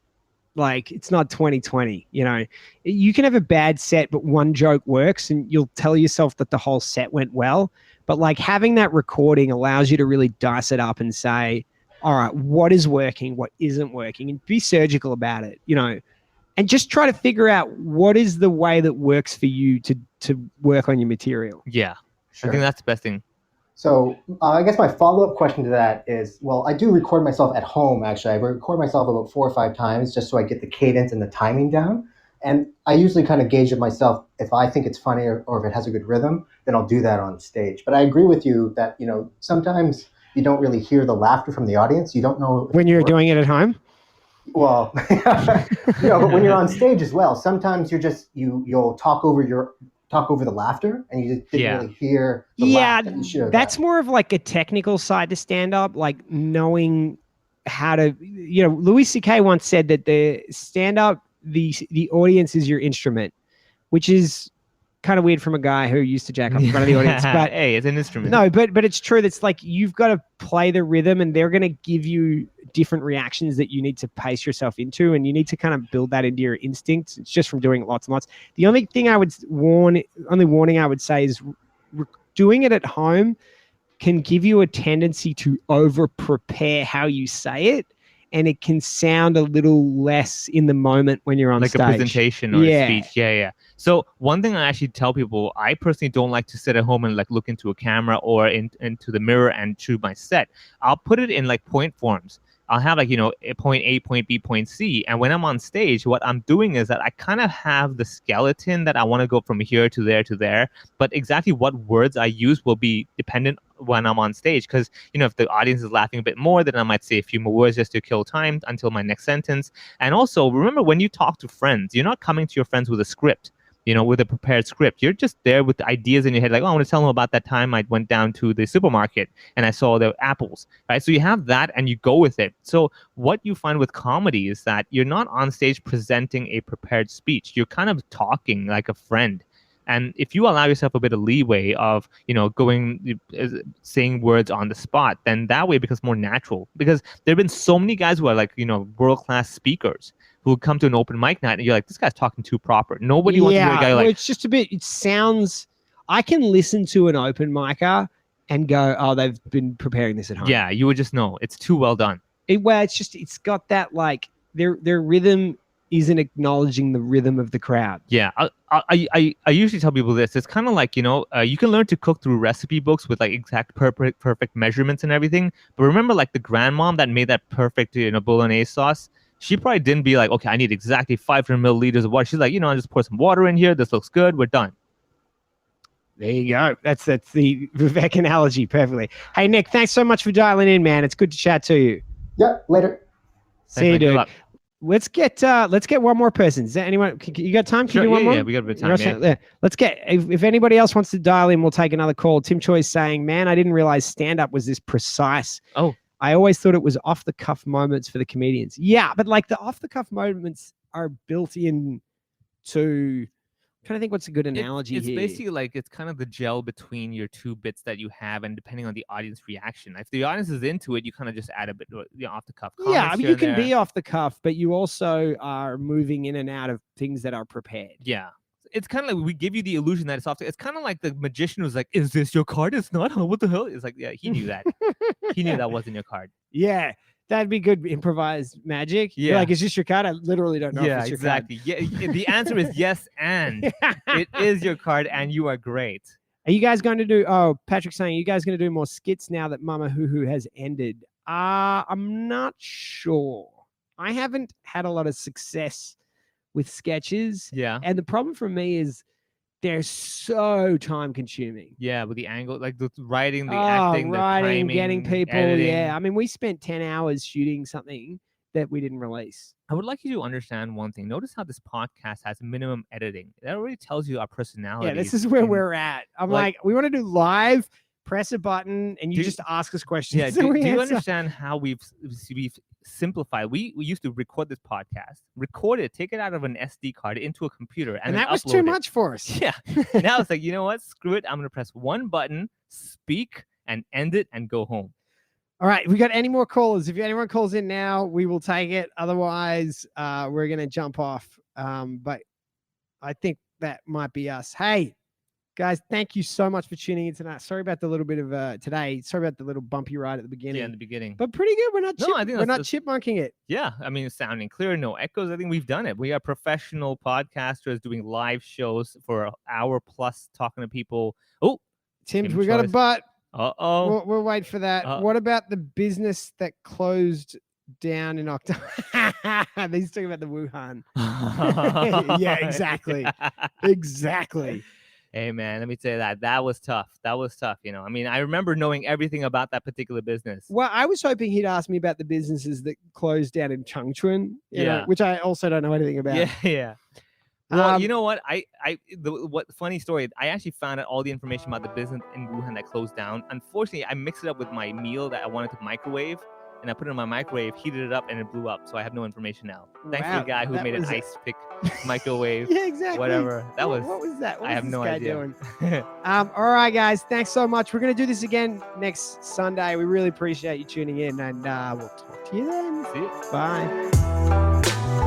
like, it's not 2020. You know, you can have a bad set, but one joke works, and you'll tell yourself that the whole set went well. But like having that recording allows you to really dice it up and say, all right, what is working, what isn't working, and be surgical about it. You know. And just try to figure out what is the way that works for you to work on your material. Yeah, Sure. I think that's the best thing. So I guess my follow-up question to that is, well, I do record myself at home, actually. I record myself about 4 or 5 times just so I get the cadence and the timing down. And I usually kind of gauge it myself. If I think it's funny or if it has a good rhythm, then I'll do that on stage. But I agree with you that, you know, sometimes you don't really hear the laughter from the audience. You don't know. When you're doing it at home? Well, but when you're on stage as well, sometimes you'll talk over the laughter, and you just didn't really hear the laugh that you should have. That's more of like a technical side to stand up, like knowing how to, you know, Louis C.K. once said that the stand up, the audience is your instrument, which is kind of weird from a guy who used to jack up in front of the audience. But hey, it's an instrument. No, but it's true. That's like, you've got to play the rhythm, and they're going to give you different reactions that you need to pace yourself into, and you need to kind of build that into your instincts. It's just from doing it lots and lots. The only warning I would say is doing it at home can give you a tendency to over prepare how you say it, and it can sound a little less in the moment when you're on like stage. a presentation or a speech. Yeah. So one thing I actually tell people, I personally don't like to sit at home and like look into a camera or into the mirror and shoot my set. I'll put it in like point forms. I'll have like, you know, a point A, point B, point C. And when I'm on stage, what I'm doing is that I kind of have the skeleton that I want to go from here to there to there. But exactly what words I use will be dependent when I'm on stage. Because, you know, if the audience is laughing a bit more, then I might say a few more words just to kill time until my next sentence. And also, remember, when you talk to friends, you're not coming to your friends with a script. You know, with a prepared script. You're just there with the ideas in your head, like, oh, I want to tell them about that time I went down to the supermarket and I saw the apples, right? So you have that and you go with it. So what you find with comedy is that you're not on stage presenting a prepared speech. You're kind of talking like a friend. And if you allow yourself a bit of leeway of, you know, saying words on the spot, then that way it becomes more natural. Because there have been so many guys who are like, you know, world-class speakers who come to an open mic night and you're like, this guy's talking too proper. Nobody wants to hear a guy like... it's just a bit, it sounds... I can listen to an open micer and go, oh, they've been preparing this at home. Yeah, you would just know. It's too well done. It's got that, like, their rhythm isn't acknowledging the rhythm of the crowd. Yeah, I usually tell people this. It's kind of like, you know, you can learn to cook through recipe books with like exact perfect measurements and everything. But remember, like the grandmom that made that perfect, you know, bolognese sauce, she probably didn't be like, okay, I need exactly 500 milliliters of water. She's like, you know, I just pour some water in here. This looks good. We're done. There you go. That's the Vivek analogy perfectly. Hey, Nick, thanks so much for dialing in, man. It's good to chat to you. Yeah, later. See you, dude. Let's get one more person. Is there anyone? You got time? Can you do one more? Yeah, we got a bit of time. Yeah. Let's get. If anybody else wants to dial in, we'll take another call. Tim Choi is saying, "Man, I didn't realize stand-up was this precise. Oh, I always thought it was off-the-cuff moments for the comedians. Yeah, but like the off-the-cuff moments are built in to." I'm trying to think what's a good analogy it's here. Basically like it's kind of the gel between your two bits that you have, and depending on the audience reaction. If the audience is into it, you kind of just add a bit, you know, off the cuff. Yeah, I mean, you can be off the cuff, but you also are moving in and out of things that are prepared. Yeah. It's kind of like we give you the illusion that it's off. It's kind of like the magician who's like, "Is this your card? It's not. What the hell?" It's like, yeah, he knew that. He knew that wasn't your card. Yeah, that'd be good improvised magic. Yeah, like, is this your card? I literally don't know. Yeah, if it's your exactly. Card. Yeah, the answer is yes, and it is your card, and you are great. Are you guys going to do? Oh, Patrick's saying, are you guys going to do more skits now that Mama Hoo Hoo has ended? I'm not sure. I haven't had a lot of success with sketches. Yeah. And the problem for me is they're so time consuming. Yeah, with the angle, like the writing, the acting, the timing, getting people. editing. Yeah. I mean, we spent 10 hours shooting something that we didn't release. I would like you to understand one thing. Notice how this podcast has minimum editing. That already tells you our personality. Yeah, this is where we're at. I'm like, we want to do live, press a button, and you just ask us questions. Yeah, do you understand how we've simplify. We used to record this podcast, record it, take it out of an SD card into a computer, and And then that was upload too it. much for us. Yeah. Now it's like, you know what? Screw it. I'm gonna press one button, speak, and end it, and go home. All right, we got any more callers? If anyone calls in now, we will take it. Otherwise, we're going to jump off. But I think that might be us. Hey, guys, thank you so much for tuning in tonight. Sorry about the little bit of today. Sorry about the little bumpy ride at the beginning. Yeah, in the beginning. But pretty good. We're not. No, I think we're that's- not chipmunking it. Yeah, I mean, it's sounding clear, no echoes. I think we've done it. We are professional podcasters doing live shows for an hour plus, talking to people. Oh, Tim, Tim we got a Choice. butt. oh. We'll wait for that. What about the business that closed down in October? He's talking about the Wuhan. Yeah, exactly. Exactly. Hey man, let me tell you that was tough. That was tough. You know, I mean, I remember knowing everything about that particular business. Well, I was hoping he'd ask me about the businesses that closed down in Changchun, you know, Yeah. which I also don't know anything about. Yeah, yeah. Well, you Um, know what? What funny story? I actually found out all the information about the business in Wuhan that closed down. Unfortunately, I mixed it up with my meal that I wanted to microwave, and I put it in my microwave, heated it up, and it blew up. So I have no information now. Thanks to Wow, the guy who that made an was a- ice pick microwave. Yeah, exactly. Whatever. That What- was. What was that? What I was have this no guy idea. doing? All right, guys. Thanks so much. We're gonna do this again next Sunday. We really appreciate you tuning in, and we'll talk to you then. See you. Bye.